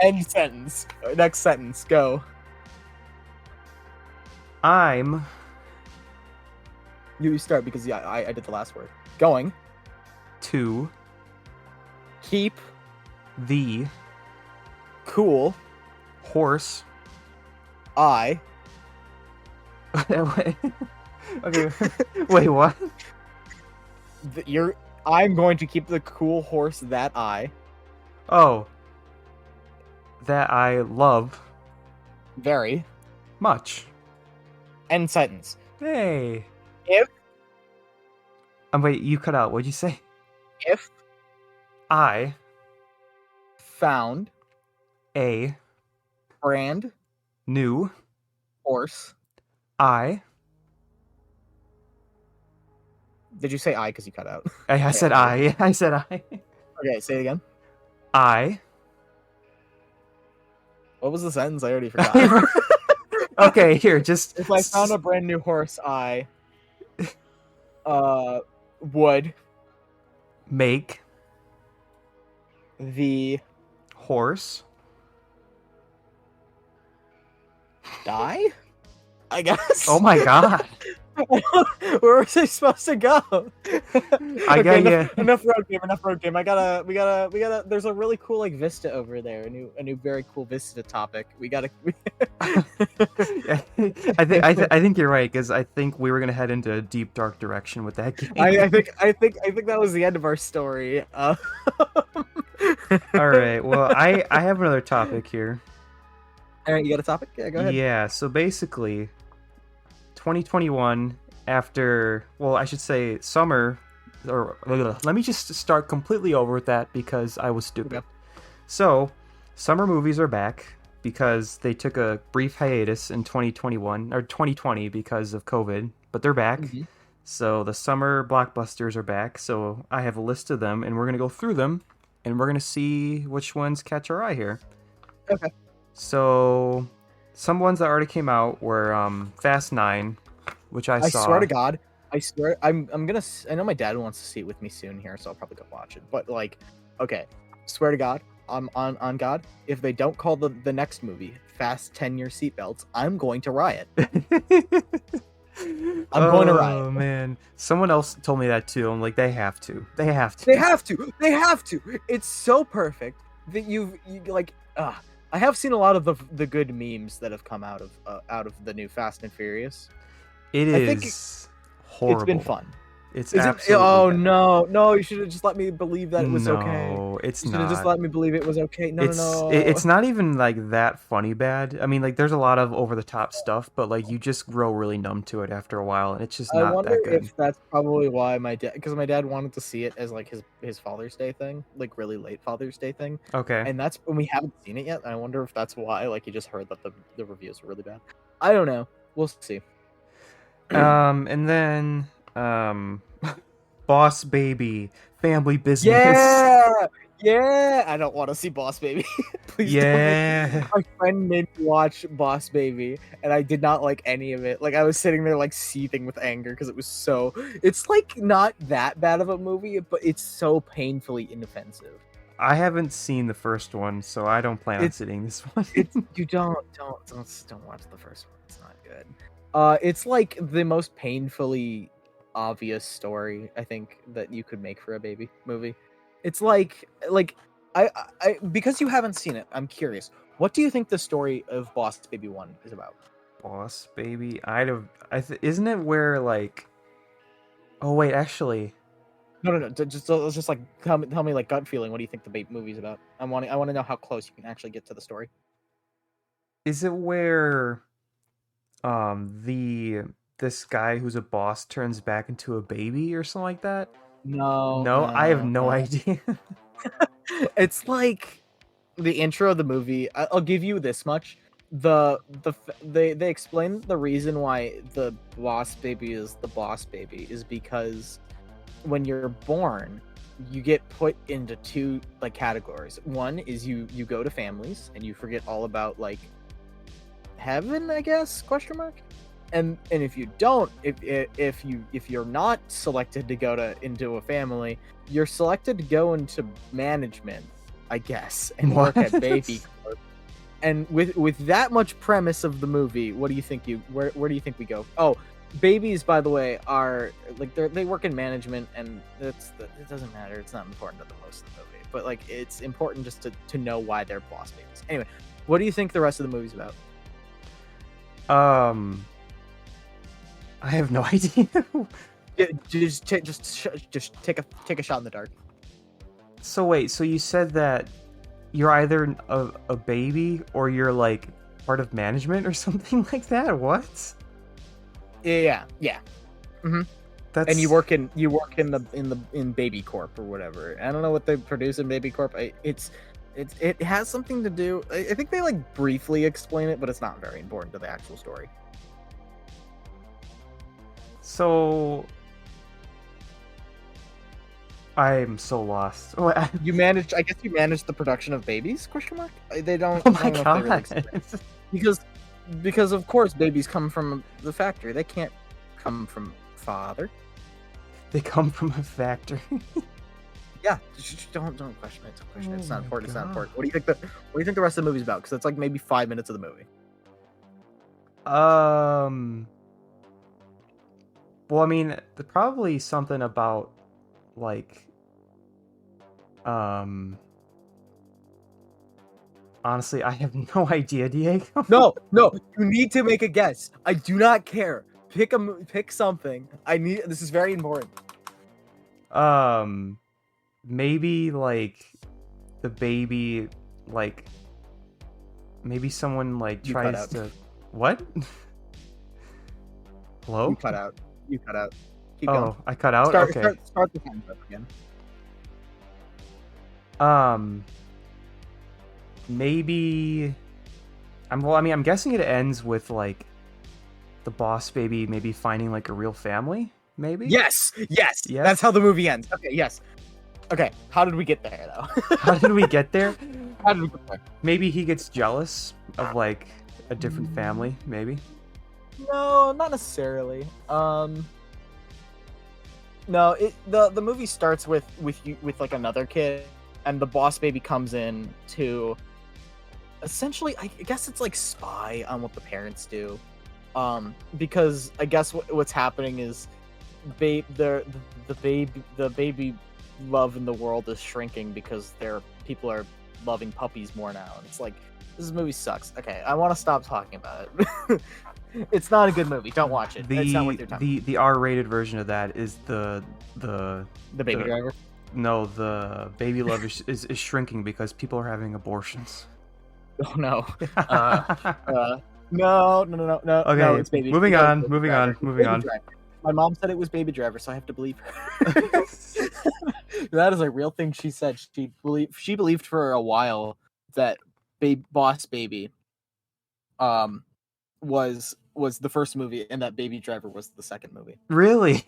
End sentence. Next sentence. Go. I'm. You start because I did the last word. Going. To. Keep. The. Cool. Horse. I. Okay. Wait, what? I'm going to keep the cool horse that I. Oh. That I love. Very. Much. End sentence. Hey. If. Wait, you cut out. What'd you say? If. I. Found. A. Brand. New. Horse. I. Did you say I because you cut out? I said I. I said I. Okay, say it again. I. What was the sentence? I already forgot. Okay, here, just... If I found a brand new horse, I... would... Make... The... Horse... Die? I guess. Oh my god. Where was I supposed to go? Enough road game. We gotta. There's a really cool like vista over there. A new very cool vista topic. We gotta. I think you're right because I think we were gonna head into a deep dark direction with that game. I think that was the end of our story. All right. Well, I have another topic here. All right, you got a topic? Yeah, go ahead. Yeah. So basically, 2021 after, well, I should say summer, or let me just start completely over with that because I was stupid. Okay. So, summer movies are back because they took a brief hiatus in 2021 or 2020 because of COVID, but they're back. Mm-hmm. So the summer blockbusters are back. So I have a list of them, and we're gonna go through them, and we're gonna see which ones catch our eye here. Okay. So, some ones that already came out were Fast 9, which I saw. I swear to God, I'm gonna. I know my dad wants to see it with me soon here, so I'll probably go watch it. But like, okay, swear to God, on God, if they don't call the next movie Fast 10 Year Seatbelts, I'm going to riot. I'm going to riot. Oh man, someone else told me that too. I'm like, they have to. They have to. They have to. They have to. It's so perfect that you like. I have seen a lot of the good memes that have come out of the new Fast and Furious. It is horrible. It's been fun. It's Is absolutely. Oh no! You should have just let me believe that it was okay. No, it's You should not. have just let me believe it was okay. No, no. It's not even like that funny bad. I mean, like there's a lot of over the top stuff, but like you just grow really numb to it after a while, and it's just I not wonder that good. if that's probably why because my dad wanted to see it as like his Father's Day thing, like really late Father's Day thing. Okay. And that's when we haven't seen it yet. And I wonder if that's why, like, he just heard that the reviews were really bad. I don't know. We'll see. And then Boss Baby, Family Business. Yeah. I don't want to see Boss Baby. Please Yeah. My friend made me watch Boss Baby, and I did not like any of it. Like, I was sitting there like seething with anger because it's like not that bad of a movie, but it's so painfully inoffensive. I haven't seen the first one, so I don't plan on seeing this one. You don't watch the first one. It's not good. It's like the most painfully obvious story I think that you could make for a baby movie. It's like I because you haven't seen it, I'm curious. What do you think the story of Boss Baby 1 is about? Boss Baby, isn't it where like? Oh wait, actually. No. Just like tell me like gut feeling. What do you think the movie's about? I want to know how close you can actually get to the story. Is it where this guy who's a boss turns back into a baby or something like that? No, I have no idea. It's like the intro of the movie. I'll give you this much. They explain the reason why the Boss Baby is the Boss Baby is because when you're born, you get put into two like categories. One is you go to families and you forget all about like heaven, I guess, question mark. And if you don't, if you're not selected to go into a family, you're selected to go into management, I guess, and work at Baby Corp. And with that much premise of the movie, what do you think where do you think we go? Oh, babies, by the way, are like they work in management, and it doesn't matter. It's not important to the most of the movie, but like it's important just to know why they're boss babies. Anyway, what do you think the rest of the movie's about? I have no idea. Just take a shot in the dark. So wait, so you said that you're either a baby or you're like part of management or something like that? What? Yeah. Mm-hmm. And you work in Baby Corp or whatever. I don't know what they produce in Baby Corp. It has something to do. I think they like briefly explain it, but it's not very important to the actual story. So I'm so lost. I guess you manage the production of babies? Question mark. They don't. Oh my god! Because of course babies come from the factory. They can't come from father. They come from a factory. Yeah, don't question it. Don't question it. It's not important. It's not important. What do you think the rest of the movie's about? Because it's like maybe 5 minutes of the movie. Well, I mean, probably something about like honestly, I have no idea, Diego. No, you need to make a guess. I do not care. Pick something. This is very important. Maybe like the baby, like maybe someone like tries to what? Hello? You cut out. Keep going. I cut out. Okay. Start the time up again. Maybe. I'm guessing it ends with like the boss baby maybe finding like a real family. Maybe. Yes. That's how the movie ends. Okay. Yes. Okay. How did we get there though? How did we get there? Maybe he gets jealous of like a different family. Maybe. No, not necessarily. No, the movie starts with like another kid and the boss baby comes in to essentially, I guess it's like spy on what the parents do, because I guess what's happening is the baby love in the world is shrinking because people are loving puppies more now, and it's like, this movie sucks. Okay, I want to stop talking about it. It's not a good movie. Don't watch it. It's not worth your time. The R-rated version of that is the Baby Driver. No, the baby love is shrinking because people are having abortions. Oh no. No. Okay, no, it's Baby. Moving on. My mom said it was Baby Driver, so I have to believe her. That is a real thing she said. She believed for a while that Boss Baby was the first movie and that Baby Driver was the second movie. Really?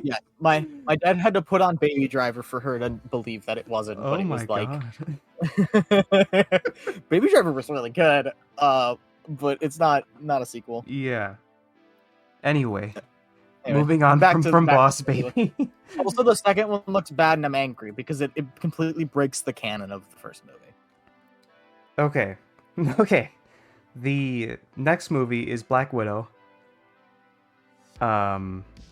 Yeah. My dad had to put on Baby Driver for her to believe that it wasn't, Oh but it my was like God. Baby Driver was really good. But it's not a sequel. Yeah. Anyway, moving on from Boss Baby. Also, the second one looks bad, and I'm angry because it completely breaks the canon of the first movie. Okay. The next movie is Black Widow. I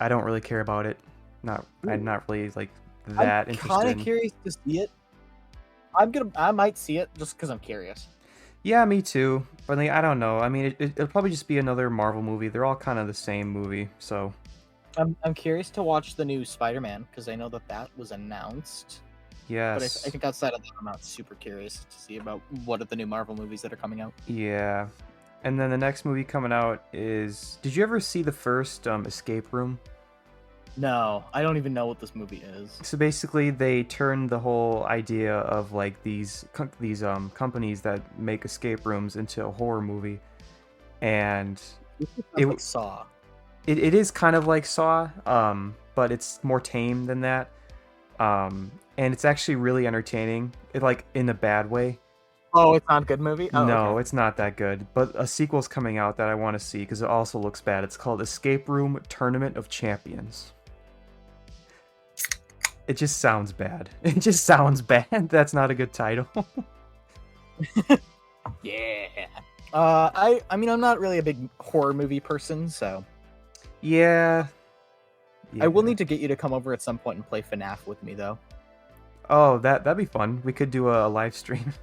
don't really care about it. I'm not really like that interested. I'm kind of curious to see it. I might see it just because I'm curious. Yeah, me too. But like, I don't know. I mean, it'll probably just be another Marvel movie. They're all kind of the same movie, so. I'm curious to watch the new Spider-Man because I know that was announced. Yes. But I think outside of that, I'm not super curious to see about what are the new Marvel movies that are coming out. Yeah. And then the next movie coming out is... Did you ever see the first Escape Room? No, I don't even know what this movie is. So basically, they turned the whole idea of like these companies that make escape rooms into a horror movie, and it like Saw. It is kind of like Saw, but it's more tame than that, and it's actually really entertaining. It like in a bad way. Oh, it's not a good movie? Oh, no, okay. It's not that good. But a sequel's coming out that I want to see because it also looks bad. It's called Escape Room Tournament of Champions. It just sounds bad. It just sounds bad. That's not a good title. Yeah. I mean, I'm not really a big horror movie person, so. Yeah. I will need to get you to come over at some point and play FNAF with me, though. Oh, that'd be fun. We could do a live stream.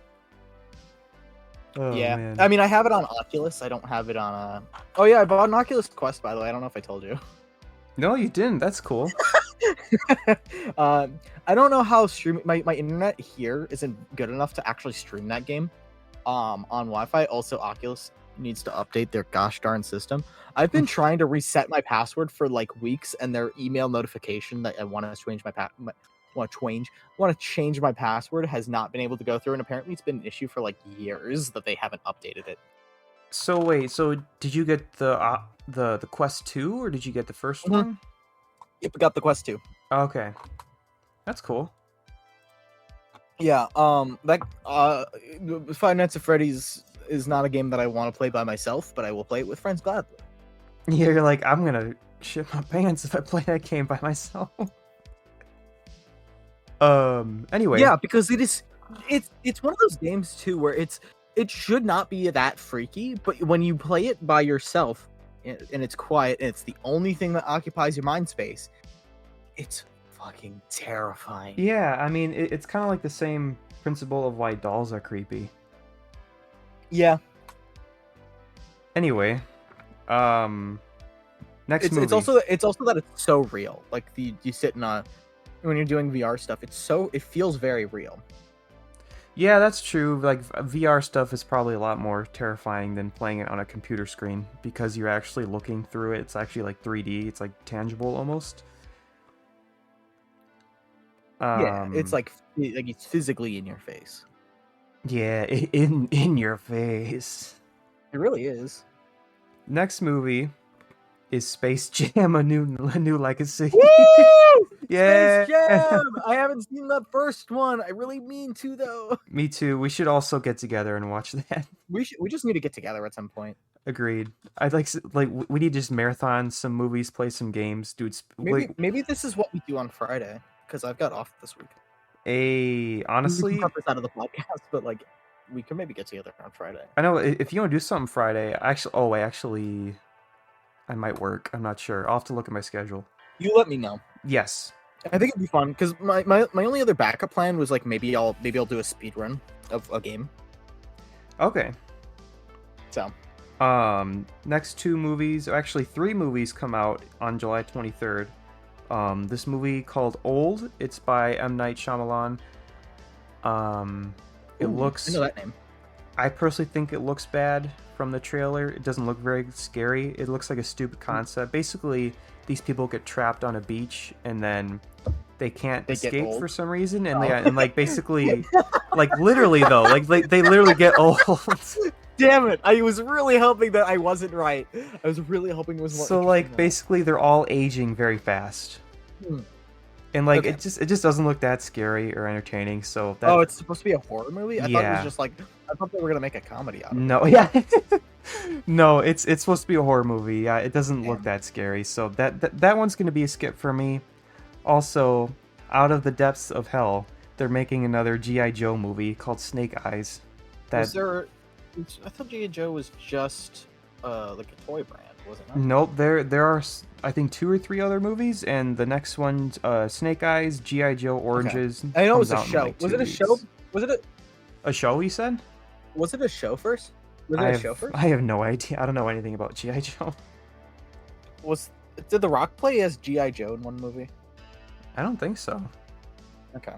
Oh, yeah. Man. I mean, I have it on Oculus. I don't have it on Oh yeah, I bought an Oculus Quest, by the way. I don't know if I told you. No, you didn't. That's cool. I don't know how streaming my internet here isn't good enough to actually stream that game on Wi-Fi. Also, Oculus needs to update their gosh darn system. I've been trying to reset my password for like weeks, and their email notification that I want to change my password has not been able to go through, and apparently it's been an issue for like years that they haven't updated it. So wait, did you get the Quest 2 or did you get the first one? Yep, I got the Quest 2. Okay. That's cool. Yeah, Five Nights at Freddy's is not a game that I want to play by myself, but I will play it with friends gladly. Yeah, you're like, I'm gonna shit my pants if I play that game by myself. Anyway. Yeah, because it's one of those games too where it should not be that freaky, but when you play it by yourself and it's quiet and it's the only thing that occupies your mind space, it's fucking terrifying. Yeah, I mean, it's kind of like the same principle of why dolls are creepy. Yeah. Anyway, next movie. It's also that it's so real. Like you sit in when you're doing VR stuff, it feels very real. Yeah, that's true. Like VR stuff is probably a lot more terrifying than playing it on a computer screen because you're actually looking through it. It's actually like 3D. It's like tangible almost. Yeah, it's like it's physically in your face. Yeah, in your face. It really is. Next movie is Space Jam: A New Legacy. Woo! Yeah, Space Jam! I haven't seen the first one. I really mean to though. Me too. We should also get together and watch that. We just need to get together at some point. Agreed. I'd like we need to just marathon some movies, play some games, dude. Maybe this is what we do on Friday because I've got off this week. Honestly, we can cut this out of the podcast, but like we can maybe get together on Friday. I know if you want to do something Friday, actually, I might work. I'm not sure. I'll have to look at my schedule. You let me know. Yes. I think it'd be fun because my only other backup plan was like maybe I'll do a speed run of a game. Okay. So. Next 2 movies, or actually 3 movies, come out on July 23rd. This movie called Old. It's by M. Night Shyamalan. It looks. I know that name. I personally think it looks bad from the trailer. It doesn't look very scary. It looks like a stupid concept. Basically, these people get trapped on a beach and then they can't escape for some reason, and basically, like literally though, like they literally get old. Damn it! I was really hoping that I wasn't right. I was really hoping it was more. So like basically, they're all aging very fast, and like it just doesn't look that scary or entertaining. So that... it's supposed to be a horror movie. I thought it was just like I thought they were gonna make a comedy out of it. No, yeah, no, it's supposed to be a horror movie. Yeah, it doesn't look that scary. So that one's gonna be a skip for me. Also, out of the depths of hell, they're making another G.I. Joe movie called Snake Eyes. I thought G.I. Joe was just like a toy brand, wasn't it? Nope, there are I think 2 or 3 other movies, and the next one, Snake Eyes, G.I. Joe Oranges. Okay. I know it was a show. Was it a show? Was it a show? You said? Was it a show first? Was it a show first? I have no idea. I don't know anything about G.I. Joe. Did The Rock play as G.I. Joe in one movie? I don't think so. Okay.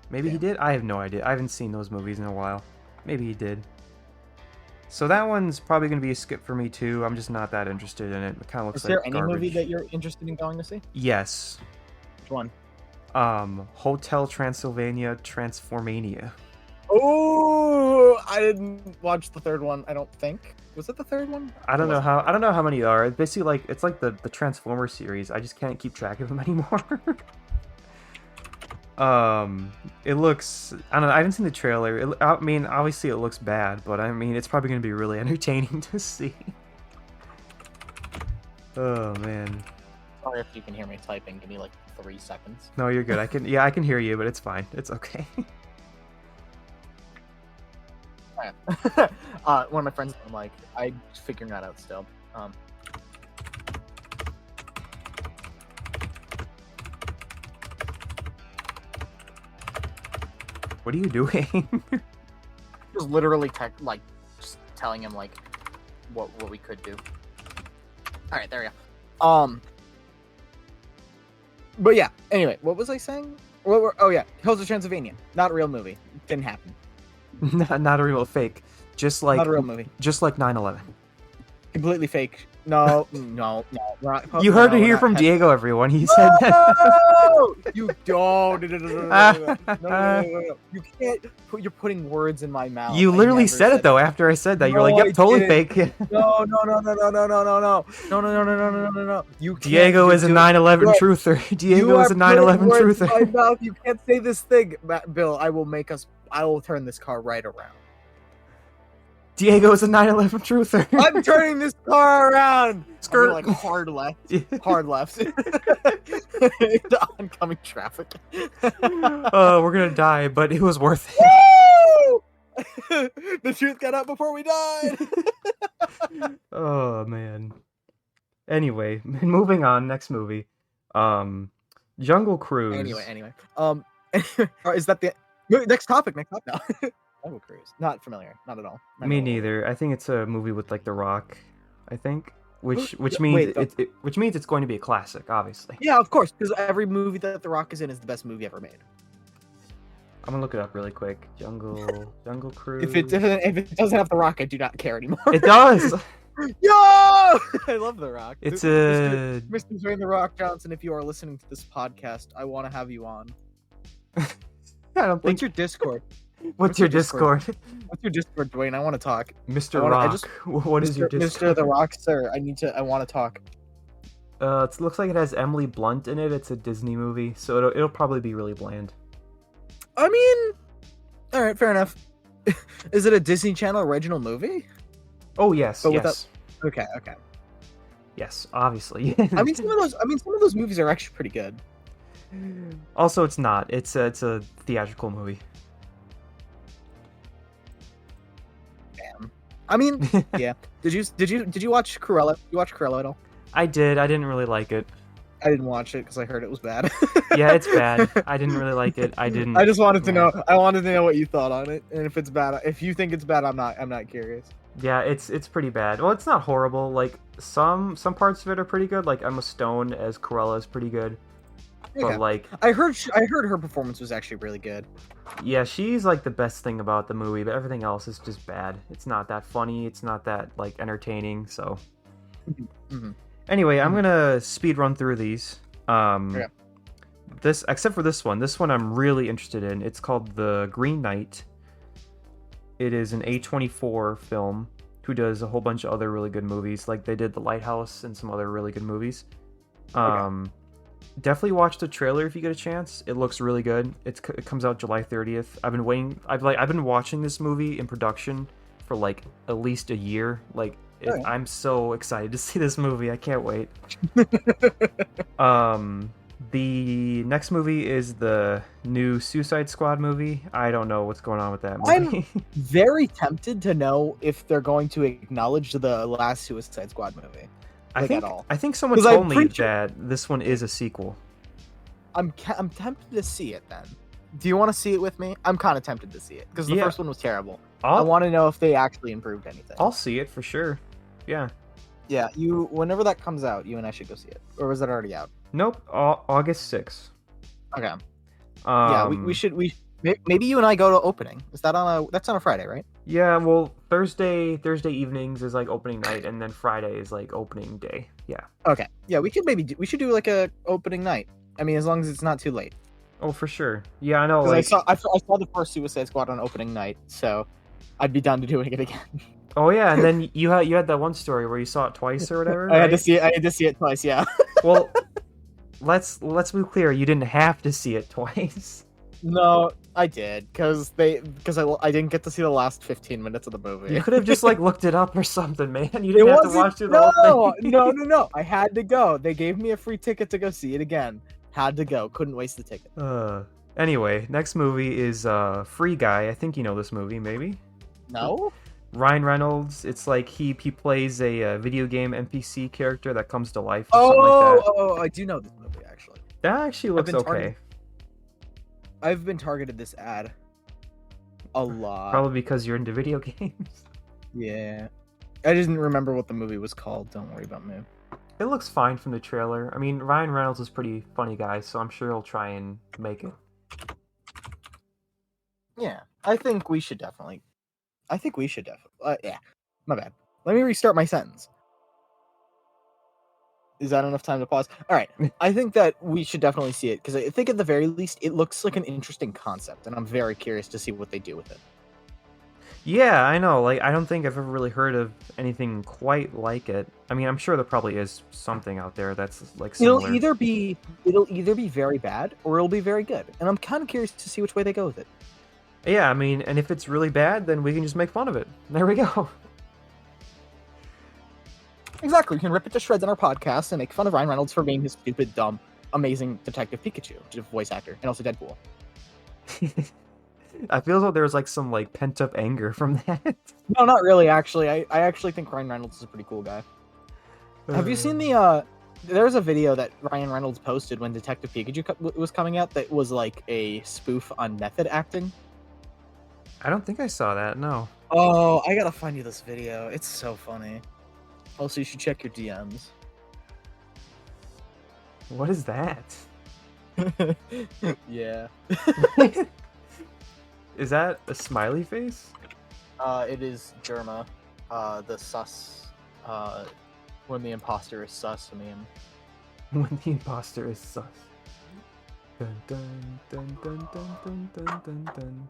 Maybe he did. I have no idea. I haven't seen those movies in a while. Maybe he did. So that one's probably going to be a skip for me too. I'm just not that interested in it. It kind of looks like garbage. Is there any movie that you're interested in going to see? Yes. Which one? Hotel Transylvania Transformania. Oh, I didn't watch the third one. I don't think. Was it the third one? I don't know how many there are. It's basically it's like the Transformers series. I just can't keep track of them anymore. It looks, I don't know, I haven't seen the trailer. I mean, obviously it looks bad, but I mean, it's probably going to be really entertaining to see. Oh, man. Sorry if you can hear me typing. Give me like 3 seconds. No, you're good. I can hear you, but it's fine. It's okay. One of my friends, I'm like, I'm figuring that out still. What are you doing? Just literally just telling him like what we could do. All right, there we go. But yeah. Anyway, what was I saying? Oh yeah, Hills of Transylvania. Not a real movie. Didn't happen. Not a real fake. Just like not a real movie. Just like 9/11. Completely fake. No. You heard it here from Diego, everyone. He said that. You don't. No. You can't. You're putting words in my mouth. You literally said it though. After I said that, you're like, "Yep, totally fake." No. Diego is a 9/11 truther. Diego is a 9/11 truther. My mouth. You can't say this thing, Bill. I will turn this car right around. Diego is a 9/11 truther. I'm turning this car around. Skirt like hard left. Hard left. The oncoming traffic. Oh, we're gonna die, but it was worth it. Woo! The truth got out before we died. Oh man. Anyway, moving on. Next movie. Jungle Cruise. Anyway. Is that the next topic? Next topic now. Jungle Cruise. Not familiar. Not at all. Me neither. I think it's a movie with like The Rock. I think, which means it's going to be a classic, obviously. Yeah, of course, because every movie that The Rock is in is the best movie ever made. I'm gonna look it up really quick. Jungle Cruise. If it doesn't have The Rock, I do not care anymore. It does. Yo! I love The Rock. It's Mr. Dwayne The Rock Johnson. If you are listening to this podcast, I want to have you on. What's your Discord? What's your Discord? What's your Discord, Dwayne? I want to talk. Mr. Rock. What is your Discord? Mr. The Rock, sir. I want to talk. It looks like it has Emily Blunt in it. It's a Disney movie, so it'll probably be really bland. I mean, all right, fair enough. Is it a Disney Channel original movie? Oh yes, yes. Okay. Yes, obviously. I mean, some of those movies are actually pretty good. Also, it's not. It's a theatrical movie. Damn. I mean, yeah. Did you watch Cruella? You watch Cruella at all? I did. I didn't really like it. I didn't watch it because I heard it was bad. Yeah, it's bad. I didn't really like it. I didn't. I just wanted to know. I wanted to know what you thought on it, and if it's bad. If you think it's bad, I'm not curious. Yeah, it's pretty bad. Well, it's not horrible. Like some parts of it are pretty good. Like Emma Stone as Cruella is pretty good. Okay. But like I heard her performance was actually really good. yeah, she's like the best thing about the movie, but everything else is just bad. It's not that funny. It's not that like entertaining. So Mm-hmm. anyway, I'm gonna speed run through these. Okay. This except for this one. This one I'm really interested in. It's called The Green Knight. It is an A24 film who does a whole bunch of other really good movies. Like they did The Lighthouse and some other really good movies. Okay. Definitely watch the trailer if you get a chance. It looks really good. It comes out July 30th. I've been waiting. I've been watching this movie in production for like at least a year. Like I'm so excited to see this movie. I can't wait. The next movie is the new Suicide Squad movie. I don't know what's going on with that movie. I'm very tempted to know if they're going to acknowledge the last Suicide Squad movie. Like, I think someone told me that this one is a sequel. I'm tempted to see it then. Do you want to see it with me? I'm kind of tempted to see it because the first one was terrible. I want to know if they actually improved anything. I'll see it for sure. Yeah. Yeah, whenever that comes out, you and I should go see it. Or was it already out? Nope, August 6th. Okay. Yeah, we should maybe you and I go to opening. That's on a Friday, right? Yeah, well, Thursday evenings is like opening night, and then Friday is like opening day. Yeah. Okay. Yeah, we should do like a opening night. I mean, as long as it's not too late. Oh, for sure. Yeah, I know. Like, I saw the first Suicide Squad on opening night, so I'd be down to doing it again. Oh yeah, and then you had that one story where you saw it twice or whatever. I had to see it twice. Yeah. Well, let's be clear. You didn't have to see it twice. No, I did because I didn't get to see the last 15 minutes of the movie. You could have just like looked it up or something, man. You didn't have to watch through the whole thing. No. I had to go. They gave me a free ticket to go see it again. Had to go. Couldn't waste the ticket. Anyway, next movie is Free Guy. I think you know this movie, maybe. No. Ryan Reynolds. It's like he plays a video game NPC character that comes to life. Or something like that. Oh, I do know this movie actually. That actually looks okay. I've been targeted this ad a lot. Probably because you're into video games. Yeah. I didn't remember what the movie was called. Don't worry about me. It looks fine from the trailer. I mean, Ryan Reynolds is a pretty funny guy, so I'm sure he'll try and make it. Yeah, I think we should definitely. Yeah, my bad. Let me restart my sentence. Is that enough time to pause? All right. I think that we should definitely see it because I think at the very least it looks like an interesting concept, and I'm very curious to see what they do with it. Yeah, I know. Like, I don't think I've ever really heard of anything quite like it. I mean, I'm sure there probably is something out there that's like similar. It'll either be very bad or it'll be very good, and I'm kind of curious to see which way they go with it. Yeah, I mean, and if it's really bad, then we can just make fun of it. There we go. Exactly. We can rip it to shreds on our podcast and make fun of Ryan Reynolds for being his stupid, dumb, amazing Detective Pikachu, which is a voice actor, and also Deadpool. I feel as though there's like some like pent up anger from that. No, not really. Actually, I actually think Ryan Reynolds is a pretty cool guy. Have you seen the? There's a video that Ryan Reynolds posted when Detective Pikachu was coming out that was like a spoof on method acting. I don't think I saw that. No. Oh, I gotta find you this video. It's so funny. Also, you should check your DMs. What is that? Yeah. Is that a smiley face? It is Germa. The sus. When the imposter is sus meme. When the imposter is sus. Dun dun dun dun dun dun dun dun dun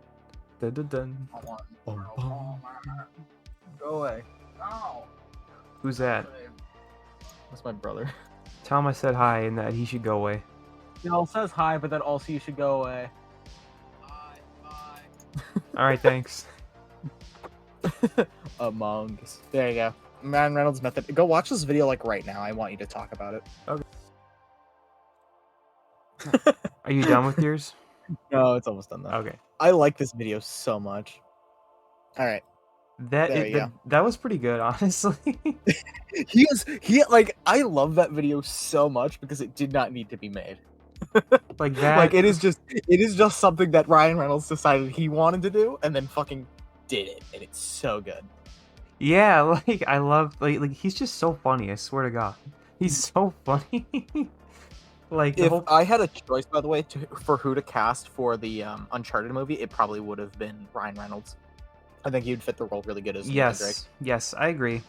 dun dun dun. Bum, bum. Go away. No. Who's that? That's my brother. Tell him I said hi and that he should go away. It says hi, but then also you should go away. Bye. Alright, thanks. Among Us. There you go. Ryan Reynolds method. Go watch this video like right now. I want you to talk about it. Are you done with yours? No, it's almost done though. Okay. I like this video so much. All right, there you go. That was pretty good, honestly. I love that video so much because it did not need to be made. Like that. Like it is just something that Ryan Reynolds decided he wanted to do and then fucking did it, and it's so good. Yeah, like I love like he's just so funny. I swear to God, he's so funny. Like If I had a choice, by the way, for who to cast for the Uncharted movie, it probably would have been Ryan Reynolds. I think he would fit the role really good as Nathan Drake. Yes, I agree.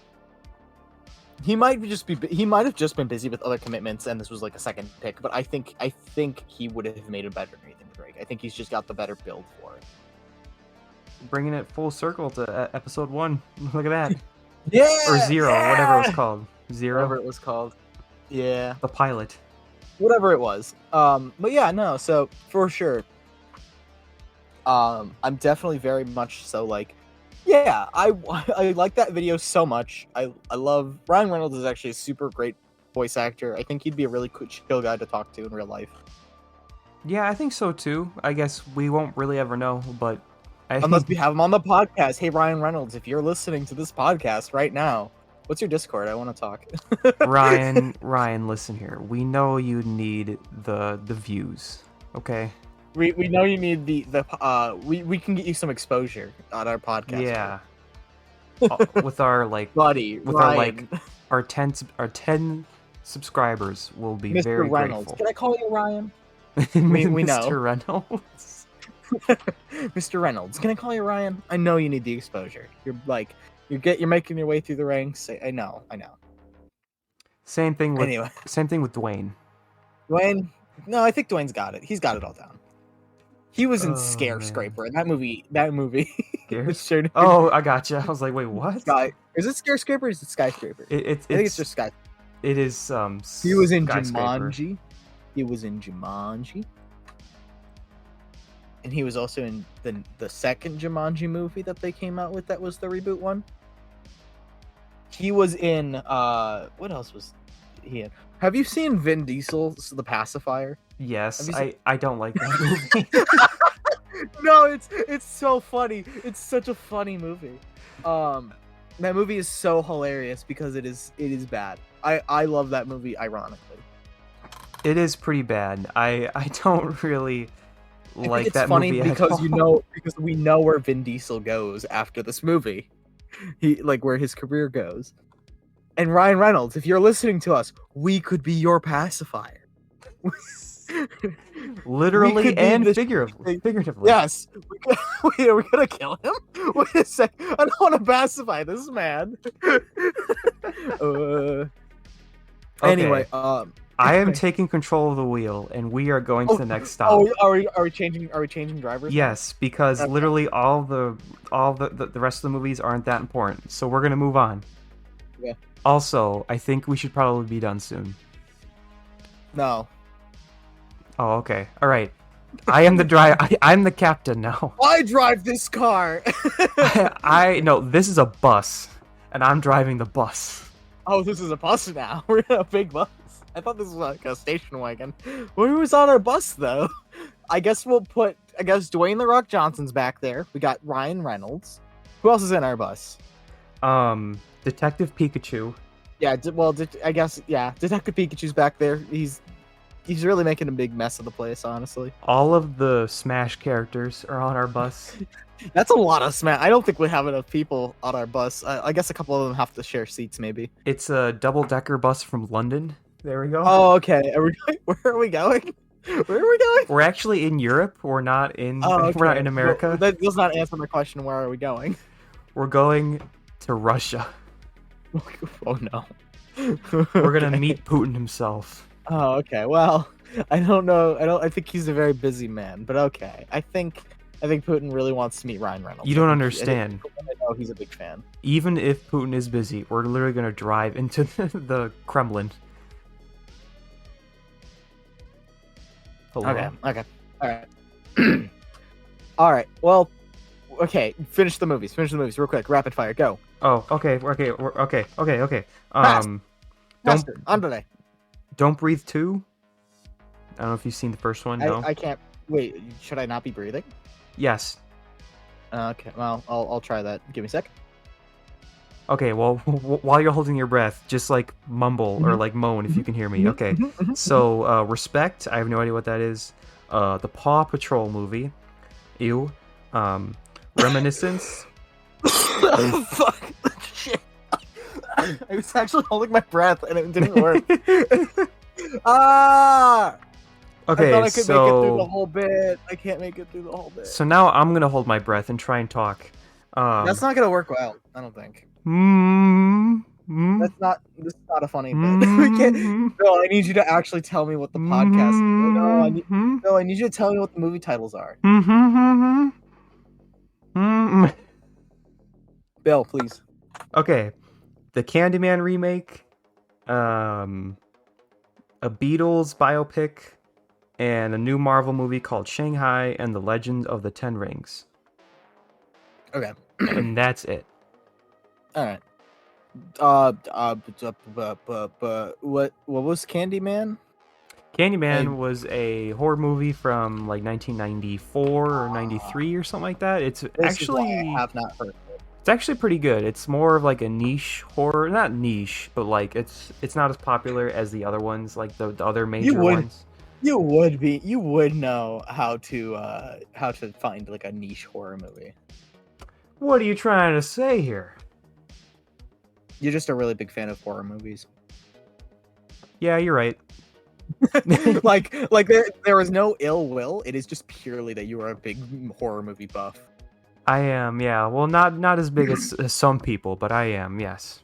He might have just been busy with other commitments, and this was like a second pick. But I think he would have made a better Nathan Drake. I think he's just got the better build for it. Bringing it full circle to episode 1. Look at that. Yeah. Or 0, yeah! whatever it was called. 0. Whatever it was called. Yeah. The pilot. Whatever it was. But yeah, no. So for sure. I'm definitely very much so like. Yeah, I like that video so much. I love Ryan Reynolds is actually a super great voice actor. I think he'd be a really cool, chill guy to talk to in real life. Yeah, I think so too. I guess we won't really ever know, but unless we have him on the podcast. Hey, Ryan Reynolds, if you're listening to this podcast right now, what's your Discord? I want to talk. Ryan, listen here. We know you need the views, okay? We know you need we can get you some exposure on our podcast. Yeah. With our like buddy, with Ryan. our 10 subscribers will be Mr. very Reynolds. grateful. Can I call you Ryan? we know. Mr. Reynolds. Mr. Reynolds, can I call you Ryan? I know you need the exposure. You're making your way through the ranks. I know. Same thing with Dwayne. Dwayne? No, I think Dwayne's got it. He's got it all down. He was in Scare-Scraper, and that movie. Oh, I gotcha. I was like, wait, what? Is it Scare-Scraper or is it Skyscraper? I think it's just Sky. It is He was in Jumanji. And he was also in the second Jumanji movie that they came out with that was the reboot one. He was in what else was he in? Have you seen Vin Diesel's The Pacifier? Yes, I don't like that movie. No, it's so funny. It's such a funny movie. That movie is so hilarious because it is bad. I love that movie ironically. It is pretty bad. I don't really like that movie. It's funny because we know where Vin Diesel goes after this movie. Where his career goes. And Ryan Reynolds, if you're listening to us, we could be your pacifier. Literally and figuratively. Yes. Wait, are we gonna kill him? Wait a sec. I don't want to pacify this man. Anyway, I am taking control of the wheel, and we are going to the next stop. Oh, are we changing drivers? Yes, because literally all the rest of the movies aren't that important. So we're gonna move on. Yeah. Also, I think we should probably be done soon. No. Oh, okay. All right. I am the driver. I'm the captain now. I drive this car. No, this is a bus, and I'm driving the bus. Oh, this is a bus now. We're in a big bus. I thought this was like a station wagon. Who was on our bus though? I guess Dwayne "The Rock" Johnson's back there. We got Ryan Reynolds. Who else is in our bus? Detective Pikachu. Yeah, I guess Detective Pikachu's back there. He's really making a big mess of the place, honestly. All of the Smash characters are on our bus. That's a lot of Smash. I don't think we have enough people on our bus. I guess a couple of them have to share seats, maybe. It's a double-decker bus from London. There we go. Oh, okay. Where are we going? Where are we going? We're actually in Europe. We're not in. Okay. We're not in America. Well, that does not answer my question. Where are we going? We're going to Russia. Oh no. We're gonna meet Putin himself. Oh, okay. Well, I don't know. I think he's a very busy man, but okay. I think Putin really wants to meet Ryan Reynolds. You don't understand. I know he's a big fan. Even if Putin is busy, we're literally gonna drive into the Kremlin. Hello? Okay. All right. All right. Well, okay. Finish the movies real quick. Rapid fire. Go. Oh, okay. Okay. Faster. Andale. Don't Breathe 2. I don't know if you've seen the first one. No. I can't. Wait, should I not be breathing? Yes. Okay, well, I'll try that. Give me a sec. Okay, well, while you're holding your breath, just like mumble or like moan if you can hear me. Okay, so Respect, I have no idea what that is. The Paw Patrol movie. Ew. Reminiscence. Oh, fuck. Shit. I was actually holding my breath and it didn't work. Ah! Okay, I thought I could make it through the whole bit. I can't make it through the whole bit. So now I'm gonna hold my breath and try and talk. That's not gonna work well, I don't think. This is not a funny bit. We can't. No, I need you to actually tell me what the podcast. No, I need you to tell me what the movie titles are. Bill, please. Okay, the Candyman remake, a Beatles biopic, and a new Marvel movie called Shanghai and the Legend of the Ten Rings. Okay. And that's it. All right. What was Candyman? Candyman was a horror movie from like 1994 or 93 or something like that. It's actually I have not heard of it. It's actually pretty good. It's more of like a niche horror, not niche, but like it's not as popular as the other ones, like the other major ones. You would know how to find like a niche horror movie. What are you trying to say here? You're just a really big fan of horror movies. Yeah, you're right. like there is no ill will. It is just purely that you are a big horror movie buff. I am, yeah. Well, not as big as some people, but I am, yes.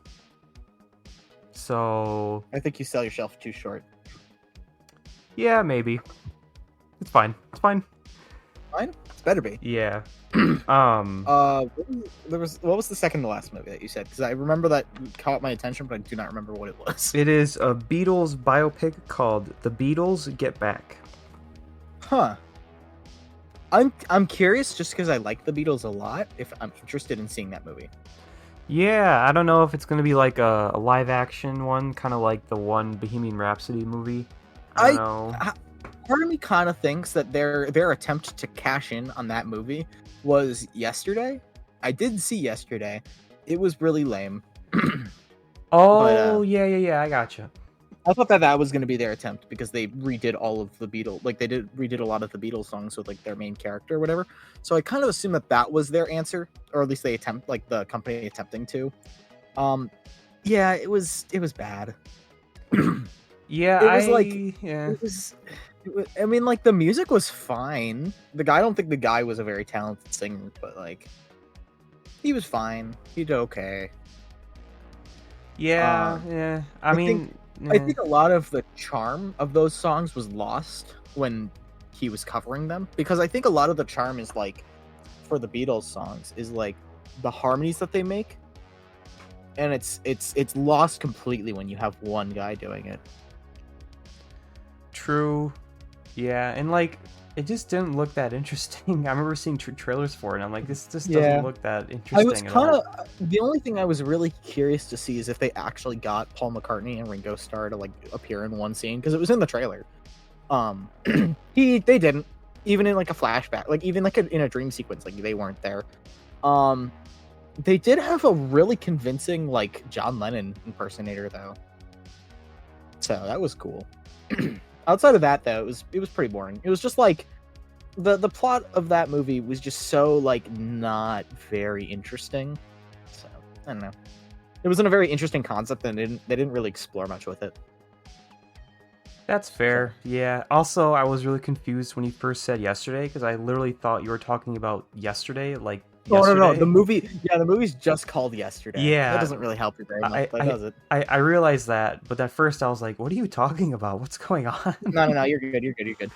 So I think you sell yourself too short. Yeah, maybe. It's fine. It's fine. Fine? It's better be. Yeah. What was the second to last movie that you said? Because I remember that caught my attention, but I do not remember what it was. It is a Beatles biopic called The Beatles Get Back. Huh. I'm curious just because I like the Beatles a lot. If I'm interested in seeing that movie. Yeah, I don't know if it's gonna be like a live action one, kind of like the one Bohemian Rhapsody movie. I don't know. Part of me kind of thinks that their attempt to cash in on that movie was Yesterday. I did see Yesterday. It was really lame. Yeah, I gotcha. I thought that was going to be their attempt because they redid all of the Beatles, like they redid a lot of the Beatles songs with like their main character or whatever. So I kind of assume that was their answer, or at least they like the company attempting to. Yeah, it was bad. Yeah, I mean, like the music was fine. I don't think the guy was a very talented singer, but like he was fine. He did okay. Yeah. I think a lot of the charm of those songs was lost when he was covering them, because I think a lot of the charm is like for the Beatles songs is like the harmonies that they make, and it's lost completely when you have one guy doing it. True. Yeah, and like it just didn't look that interesting. I remember seeing trailers for it, and I'm like, this just doesn't look that interesting at all. The only thing I was really curious to see is if they actually got Paul McCartney and Ringo Starr to like appear in one scene, because it was in the trailer. They didn't, even in like a flashback, like even like in a dream sequence, like they weren't there. They did have a really convincing like John Lennon impersonator though, so that was cool. Outside of that, though, it was pretty boring. It was just like the plot of that movie was just so like not very interesting. So I don't know. It wasn't a very interesting concept, and they didn't really explore much with it. That's fair. Yeah. Also, I was really confused when you first said Yesterday, because I literally thought you were talking about Yesterday, like. Oh, no, the movie. Yeah, the movie's just called Yesterday. Yeah, that doesn't really help you very much, but does it? I realized that, but at first I was like, "What are you talking about? What's going on?" No, you're good.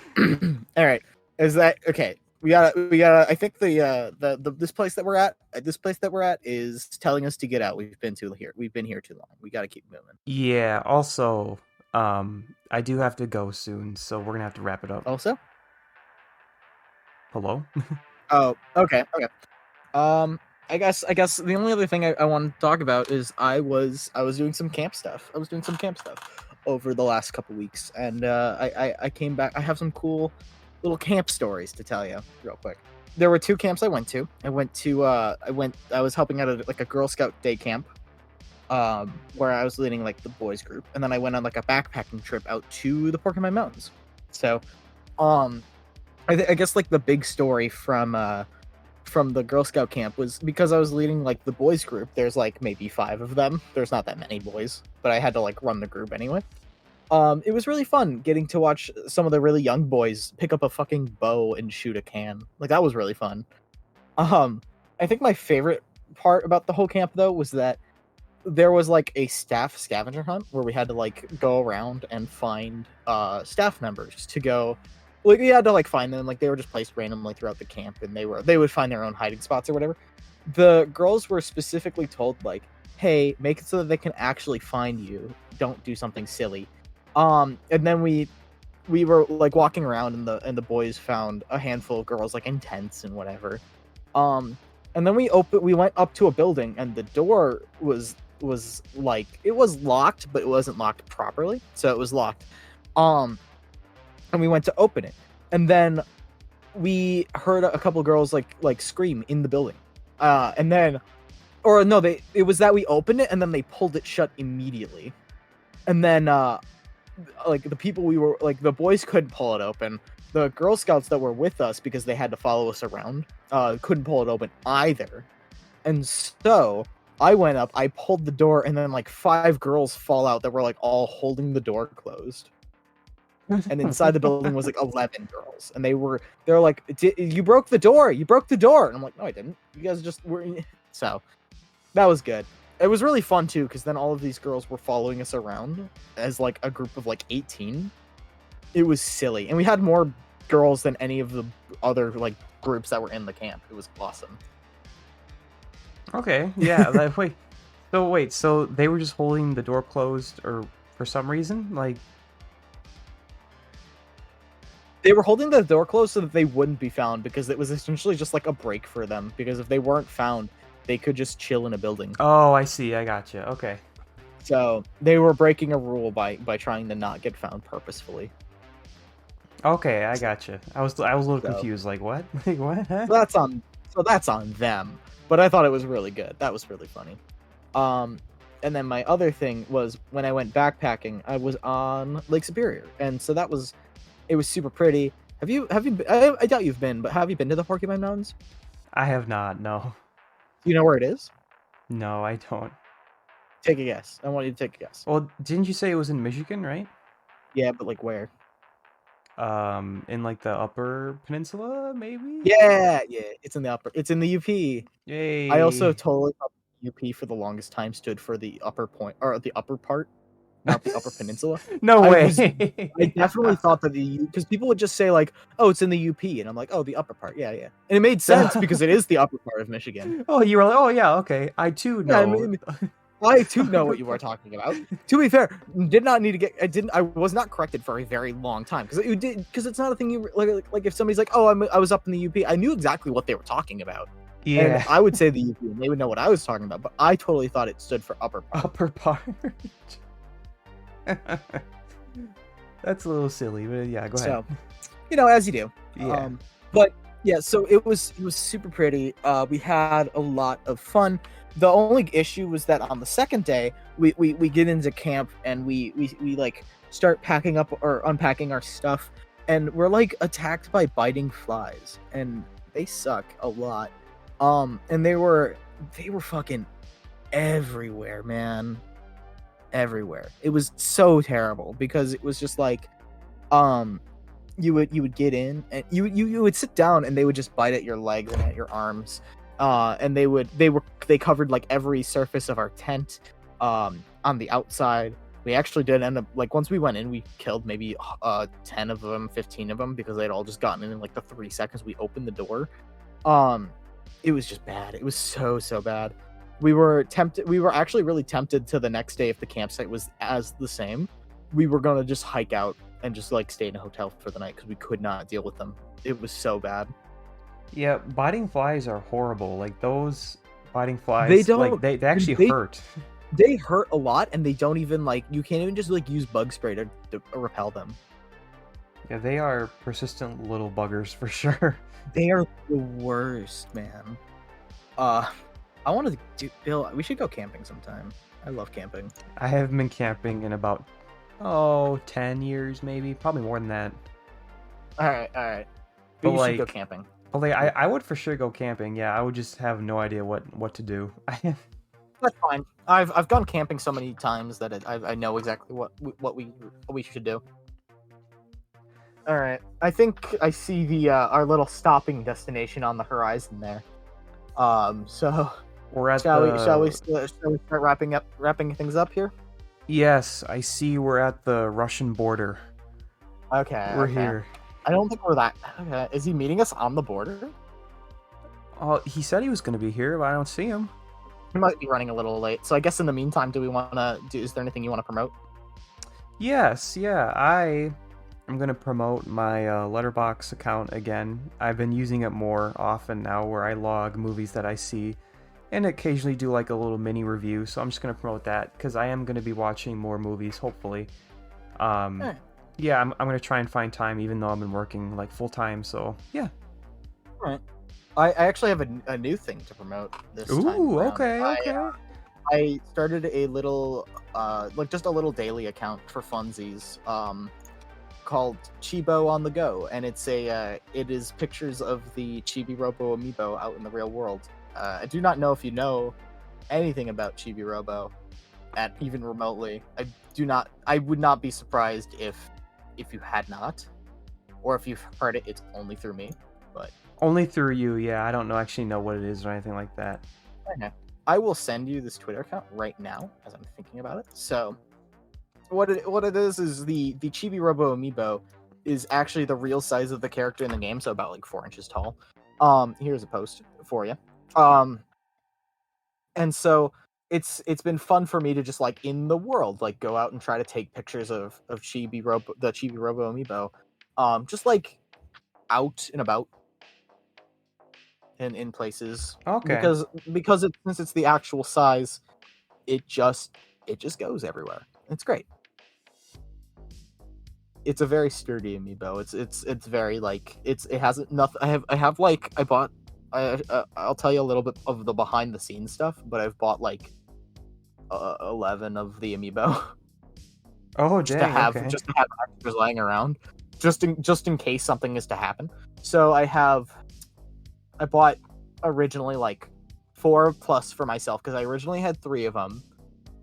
All right, is that okay? We gotta. I think this place that we're at is telling us to get out. We've been here too long. We gotta keep moving. Yeah. Also, I do have to go soon, so we're gonna have to wrap it up. Also, hello. Oh, okay. I guess the only other thing I wanted to talk about is I was doing some camp stuff. over the last couple weeks, and I came back. I have some cool little camp stories to tell you real quick. There were 2 camps I went to. I was helping out at like a Girl Scout day camp, where I was leading like the boys group, and then I went on like a backpacking trip out to the Porcupine Mountains. So, I guess like the big story from the Girl Scout camp was because I was leading like the boys group. There's like maybe 5 of them. There's not that many boys, but I had to like run the group anyway. It was really fun getting to watch some of the really young boys pick up a fucking bow and shoot a can. Like that was really fun. I think my favorite part about the whole camp though was that there was like a staff scavenger hunt where we had to like go around and find staff members to go. Like we had to like find them, like they were just placed randomly throughout the camp, and they would find their own hiding spots or whatever. The girls were specifically told like, "Hey, make it so that they can actually find you. Don't do something silly." And then we were like walking around, and the boys found a handful of girls like in tents and whatever. And then we went up to a building, and the door was like it was locked, but it wasn't locked properly, so it was locked. And we went to open it, and then we heard a couple girls like scream in the building, and then, or no, it was that we opened it and then they pulled it shut immediately, and then like the people we were like the boys couldn't pull it open. The Girl Scouts that were with us, because they had to follow us around, couldn't pull it open either, and so I went up, I pulled the door, and then like 5 girls fall out that were like all holding the door closed. And inside the building was like 11 girls, and they're like, you broke the door, and I'm like, no, I didn't, you guys just were. So that was good. It was really fun too, because then all of these girls were following us around as like a group of like 18. It was silly, and we had more girls than any of the other like groups that were in the camp. It was awesome. Okay, yeah. Wait, so they were just holding the door closed, or for some reason, like. They were holding the door closed so that they wouldn't be found, because it was essentially just like a break for them, because if they weren't found, they could just chill in a building. Oh, I see. I gotcha. Okay. So they were breaking a rule by trying to not get found purposefully. Okay, I gotcha. I was a little confused. Like what? Like what? So that's on them. But I thought it was really good. That was really funny. And then my other thing was when I went backpacking, I was on Lake Superior, and so it was super pretty. Have you I doubt you've been, but have you been to the Porcupine Mountains? I have not, no. Do you know where it is? No, I don't. Take a guess. I want you to take a guess. Well, didn't you say it was in Michigan, right? Yeah, but like where? In like the Upper Peninsula, maybe? Yeah, it's in the UP. Yay. I also totally thought the UP for the longest time stood for the upper point, or the upper part, not the Upper Peninsula. No way. I definitely thought that because people would just say like, "Oh, it's in the UP," and I'm like, "Oh, the upper part, yeah," and it made sense because it is the upper part of Michigan. Oh, you were like, "Oh yeah, okay, I too know." Yeah, I too know what you are talking about. To be fair, I was not corrected for a very long time, because it's not a thing you like if somebody's like, "Oh, I was up in the UP," I knew exactly what they were talking about. Yeah. And I would say the UP, and they would know what I was talking about, but I totally thought it stood for upper part. Upper part. That's a little silly, but yeah, go ahead. So, as you do. Yeah. But yeah, so it was super pretty. We had a lot of fun. The only issue was that on the second day, we get into camp, and we like start packing up or unpacking our stuff, and we're like attacked by biting flies, and they suck a lot. And they were fucking everywhere, man. Everywhere. It was so terrible, because it was just like, you would get in, and you would sit down, and they would just bite at your legs and at your arms. And they covered like every surface of our tent, on the outside. We actually did end up, like, once we went in, we killed maybe 10 of them, 15 of them, because they'd all just gotten in like the 3 seconds we opened the door. It was just bad. It was so bad. We were actually really tempted to the next day, if the campsite was as the same, we were gonna just hike out and just like stay in a hotel for the night, because we could not deal with them. It was so bad. Yeah, biting flies are horrible. Like those biting flies, They don't. Like they actually hurt. They hurt a lot, and they don't even like. You can't even just like use bug spray to repel them. Yeah, they are persistent little buggers for sure. They are the worst, man. I want to do Bill. We should go camping sometime. I love camping. I haven't been camping in about 10 years maybe, probably more than that. All right. But We should go like, camping. but like, I would for sure go camping. Yeah, I would just have no idea what to do. That's fine. I've gone camping so many times that I know exactly what we should do. All right. I think I see the our little stopping destination on the horizon there. So We're at shall we start wrapping things up here? Yes, I see we're at the Russian border. Okay. We're here. I don't think we're that. Okay. Is he meeting us on the border? Oh, he said he was going to be here, but I don't see him. He might be running a little late. So I guess in the meantime, do we want to do? Is there anything you want to promote? Yes, yeah, I am going to promote my Letterboxd account again. I've been using it more often now, where I log movies that I see and occasionally do like a little mini review. So I'm just going to promote that because I am going to be watching more movies, hopefully. Yeah, I'm going to try and find time, even though I've been working like full time. So yeah. All right. I actually have a new thing to promote this time. Ooh, okay. I started a little, just a little daily account for funsies, called Chibo on the Go, and it is pictures of the Chibi Robo amiibo out in the real world. I do not know if you know anything about Chibi Robo, even remotely. I would not be surprised if you had not, or if you've heard it, it's only through me, but. Only through you, yeah. I don't actually know what it is or anything like that. Okay. I will send you this Twitter account right now as I'm thinking about it. So, what it is the Chibi Robo amiibo is actually the real size of the character in the game, so about like 4 inches tall. Here's a post for you. And so it's been fun for me to just like in the world like go out and try to take pictures of the Chibi Robo amiibo, just like out and about. In places, Okay. because since it's the actual size, it just goes everywhere. It's great. It's a very sturdy amiibo. It's very like it hasn't nothing. I'll tell you a little bit of the behind the scenes stuff, but I've bought like 11 of the amiibo. Oh, just dang, to have extras lying around, just in case something is to happen. So I bought originally like 4 plus for myself because I originally had 3 of them.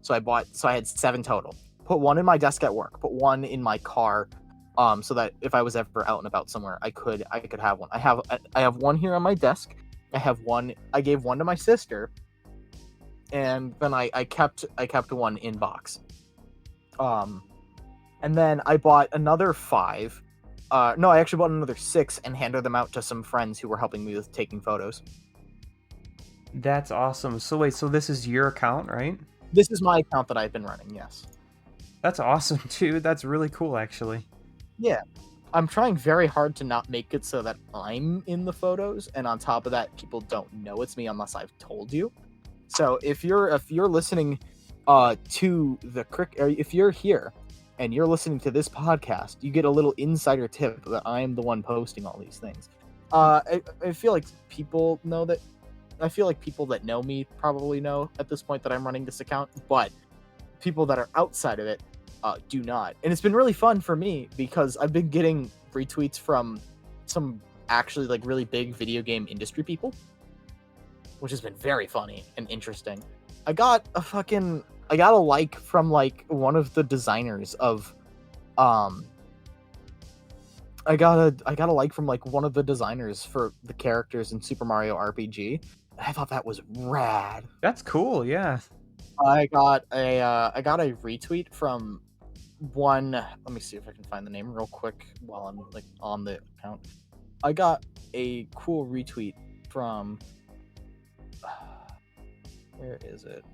So I had 7 total. Put 1 in my desk at work, put 1 in my car, so that if I was ever out and about somewhere, I could have one. I have 1 here on my desk. I gave 1 to my sister, and then I kept 1 in box. And then I bought another 5. No, I actually bought another 6 and handed them out to some friends who were helping me with taking photos. That's awesome. So wait, so this is your account, right? This is my account that I've been running, yes. That's awesome, dude. That's really cool, actually. Yeah. I'm trying very hard to not make it so that I'm in the photos, and on top of that, people don't know it's me unless I've told you. So if you're listening to the if you're here and you're listening to this podcast, you get a little insider tip that I am the one posting all these things. I feel like people know that. I feel like people that know me probably know at this point that I'm running this account, but people that are outside of it do not. And it's been really fun for me because I've been getting retweets from some actually like really big video game industry people, which has been very funny and interesting. I got a like from like one of the designers of I got a like from like one of the designers for the characters in Super Mario RPG. I thought that was rad. That's cool, yeah. I got a retweet from one. Let me see if I can find the name real quick while I'm like on the account. I got a cool retweet from. Where is it?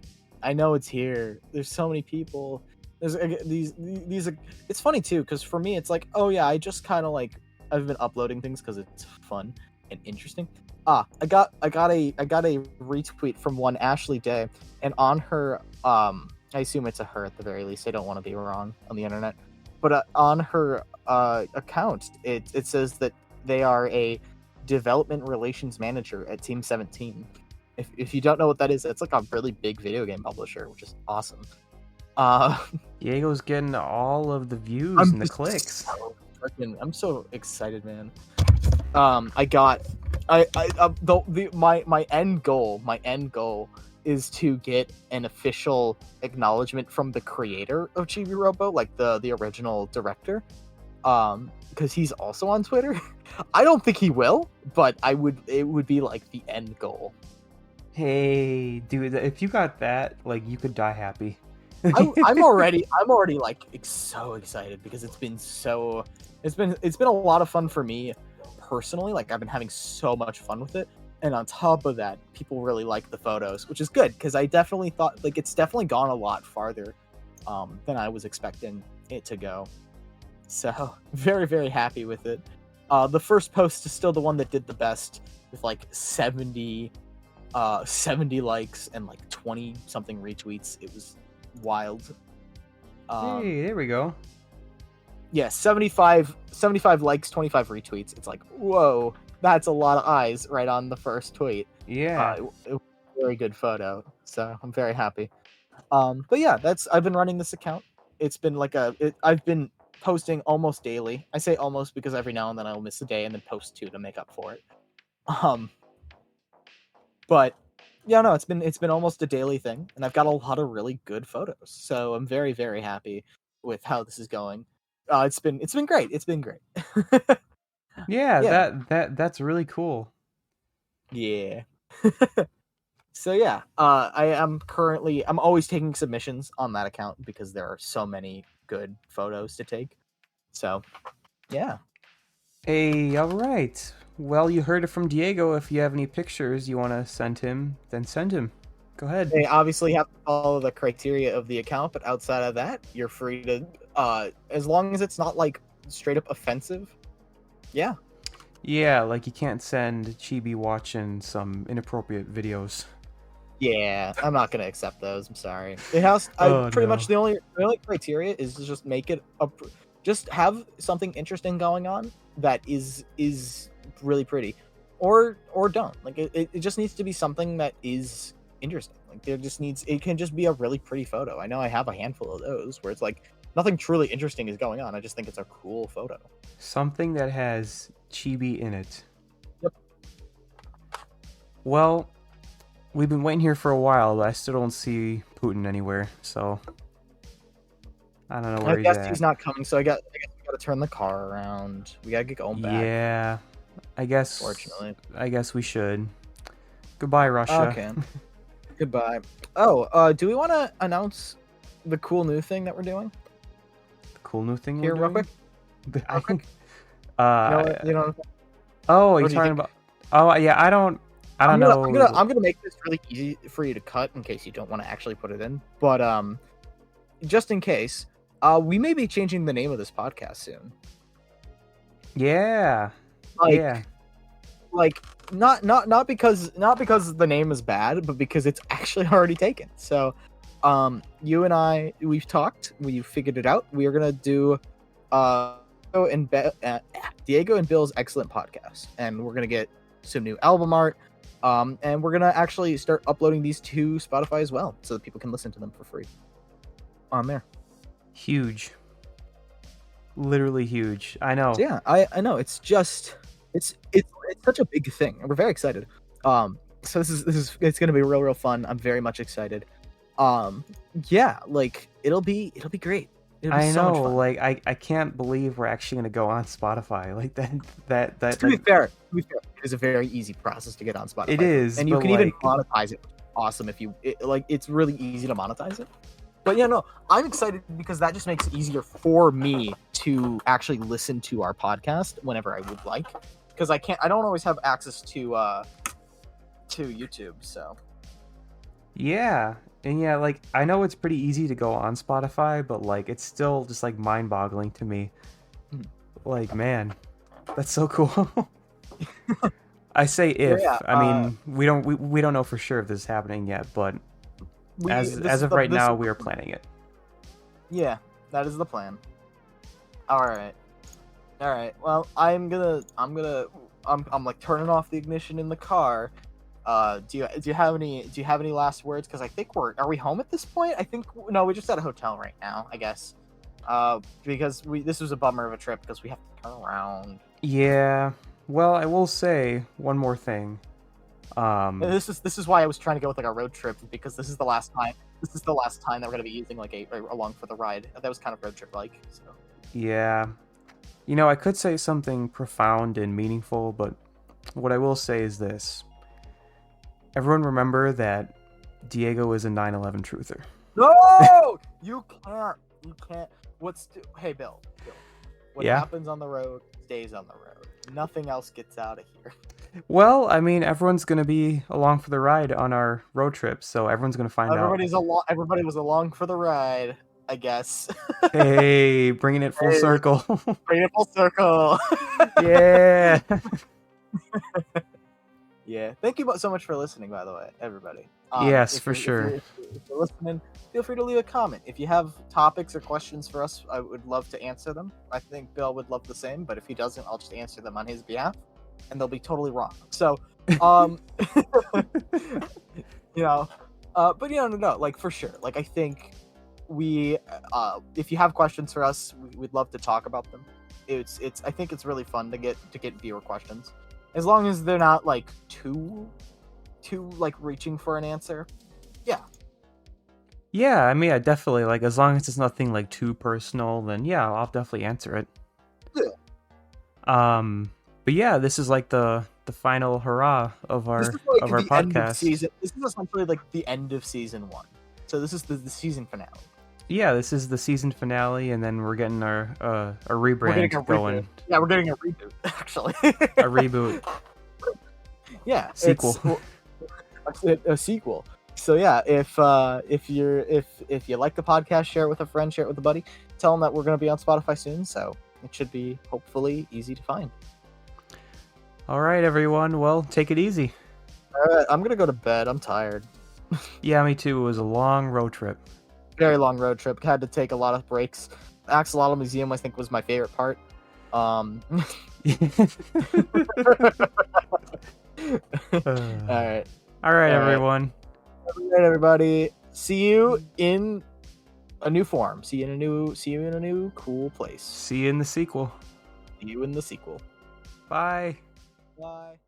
I know it's here. There's so many people. There's these. It's funny too because for me it's like, oh yeah, I just kind of like I've been uploading things because it's fun. and interesting. I got a retweet from one Ashley Day, and on her I assume it's a her at the very least. I don't want to be wrong on the internet, but on her account, it says that they are a development relations manager at Team 17. If you don't know what that is, it's like a really big video game publisher, which is awesome. Diego's getting all of the views and the clicks. I'm so excited, man. My end goal is to get an official acknowledgement from the creator of Chibi Robo, like the original director, because he's also on Twitter. I don't think he will, but it would be like the end goal. Hey, dude, if you got that, like, you could die happy. I'm already like so excited because it's been a lot of fun for me personally. Like, I've been having so much fun with it, and on top of that, people really like the photos, which is good because I definitely thought, like, it's definitely gone a lot farther than I was expecting it to go. So very, very happy with it. The first post is still the one that did the best with like 70 likes and like 20 something retweets. It was wild. Hey, there we go. Yeah, 75 likes, 25 retweets. It's like, whoa, that's a lot of eyes right on the first tweet. Yeah. It was a very good photo, so I'm very happy. But yeah, I've been running this account. It's been like I've been posting almost daily. I say almost because every now and then I'll miss a day and then post 2 to make up for it. But yeah, no, it's been almost a daily thing, and I've got a lot of really good photos. So I'm very, very happy with how this is going. It's been great. It's been great. Yeah, that's really cool. Yeah. So yeah, I'm always taking submissions on that account because there are so many good photos to take. So, yeah. Hey, all right. Well, you heard it from Diego. If you have any pictures you want to send him, then send him. Go ahead. They obviously have to follow the criteria of the account, but outside of that, you're free to, as long as it's not like straight up offensive. Yeah. Yeah, like you can't send Chibi watching some inappropriate videos. Yeah, I'm not gonna accept those. I'm sorry. It has. Pretty much the only criteria is to just make it just have something interesting going on that is really pretty, or don't. Like it just needs to be something that is interesting. Like it can just be a really pretty photo. I know I have a handful of those where it's like nothing truly interesting is going on. I just think it's a cool photo. Something that has Chibi in it. Yep. Well, we've been waiting here for a while, but I still don't see Putin anywhere, so I don't know where he's at. I guess he's not coming, so I guess we gotta turn the car around. We gotta get going back. Yeah, I guess. Fortunately. I guess we should. Goodbye, Russia. Okay. Goodbye. Oh, do we want to announce the cool new thing that we're doing? The cool new thing here, we're real doing? quick? You know. Oh, you're talking about. Oh, yeah. I don't know. I'm gonna make this really easy for you to cut in case you don't want to actually put it in. But just in case, we may be changing the name of this podcast soon. Yeah. Yeah. Like not because the name is bad, but because it's actually already taken. So, you and I, we've talked, we've figured it out. We are gonna do Diego and Bill's excellent podcast, and we're gonna get some new album art. And we're gonna actually start uploading these to Spotify as well, so that people can listen to them for free on there. Huge. Literally huge. I know. So yeah, I know. It's just it's such a big thing. We're very excited. So it's gonna be real fun. I'm very much excited. Yeah, like it'll be great. I know, like I can't believe we're actually gonna go on Spotify like that. To be fair, it's a very easy process to get on Spotify. It is, and you can even monetize it. Awesome if you it's really easy to monetize it. But yeah, no, I'm excited because that just makes it easier for me to actually listen to our podcast whenever I would like, because I don't always have access to YouTube. So yeah. And yeah, like, I know it's pretty easy to go on Spotify, but, like, it's still just, like, mind-boggling to me. Like, man, that's so cool. I say if. Yeah. I mean, we don't know for sure if this is happening yet, but as of right now, we are planning it. Yeah, that is the plan. All right. Well, I'm like turning off the ignition in the car. Do you have any last words? Because I think are we home at this point? I think no, we're just at a hotel right now, I guess. Because this was a bummer of a trip because we have to turn around. Yeah. Well, I will say one more thing. And this is why I was trying to go with like a road trip, because this is the last time. This is the last time that we're gonna be using like a along for the ride. That was kind of road trip like. So. Yeah. You know, I could say something profound and meaningful, but what I will say is this. Everyone remember that Diego is a 9/11 truther. No! You can't. Hey, Bill. What Yeah? happens on the road stays on the road. Nothing else gets out of here. Well, I mean, everyone's going to be along for the ride on our road trip, so everyone's going to find out. Everybody was along for the ride, I guess. Hey, bringing it full circle. Bringing it full circle. Yeah. Yeah. Thank you so much for listening, by the way, everybody. Yes, for sure. If you're listening, feel free to leave a comment. If you have topics or questions for us, I would love to answer them. I think Bill would love the same, but if he doesn't, I'll just answer them on his behalf, and they'll be totally wrong. So, no, like for sure. Like I think if you have questions for us, we'd love to talk about them. I think it's really fun to get viewer questions, as long as they're not like too like reaching for an answer. Yeah, I mean, I definitely, like, as long as it's nothing like too personal, then yeah, I'll definitely answer it. Yeah. But yeah, this is like the final hurrah of our podcast. This is essentially like the end of season 1. So this is the season finale. Yeah, this is the season finale, and then we're getting our rebrand going. Yeah, we're getting a reboot, actually. A reboot. Yeah, sequel. A sequel. So yeah, if you like the podcast, share it with a friend, share it with a buddy. Tell them that we're going to be on Spotify soon, so it should be hopefully easy to find. All right, everyone. Well, take it easy. All right, I'm going to go to bed. I'm tired. Yeah, me too. It was a long road trip. Very long road trip. Had to take a lot of breaks. Axolotl Museum, I think, was my favorite part. All right. All right, everyone. All right, everybody. See you in a new form. See you in a new cool place. See you in the sequel. See you in the sequel. Bye. Bye.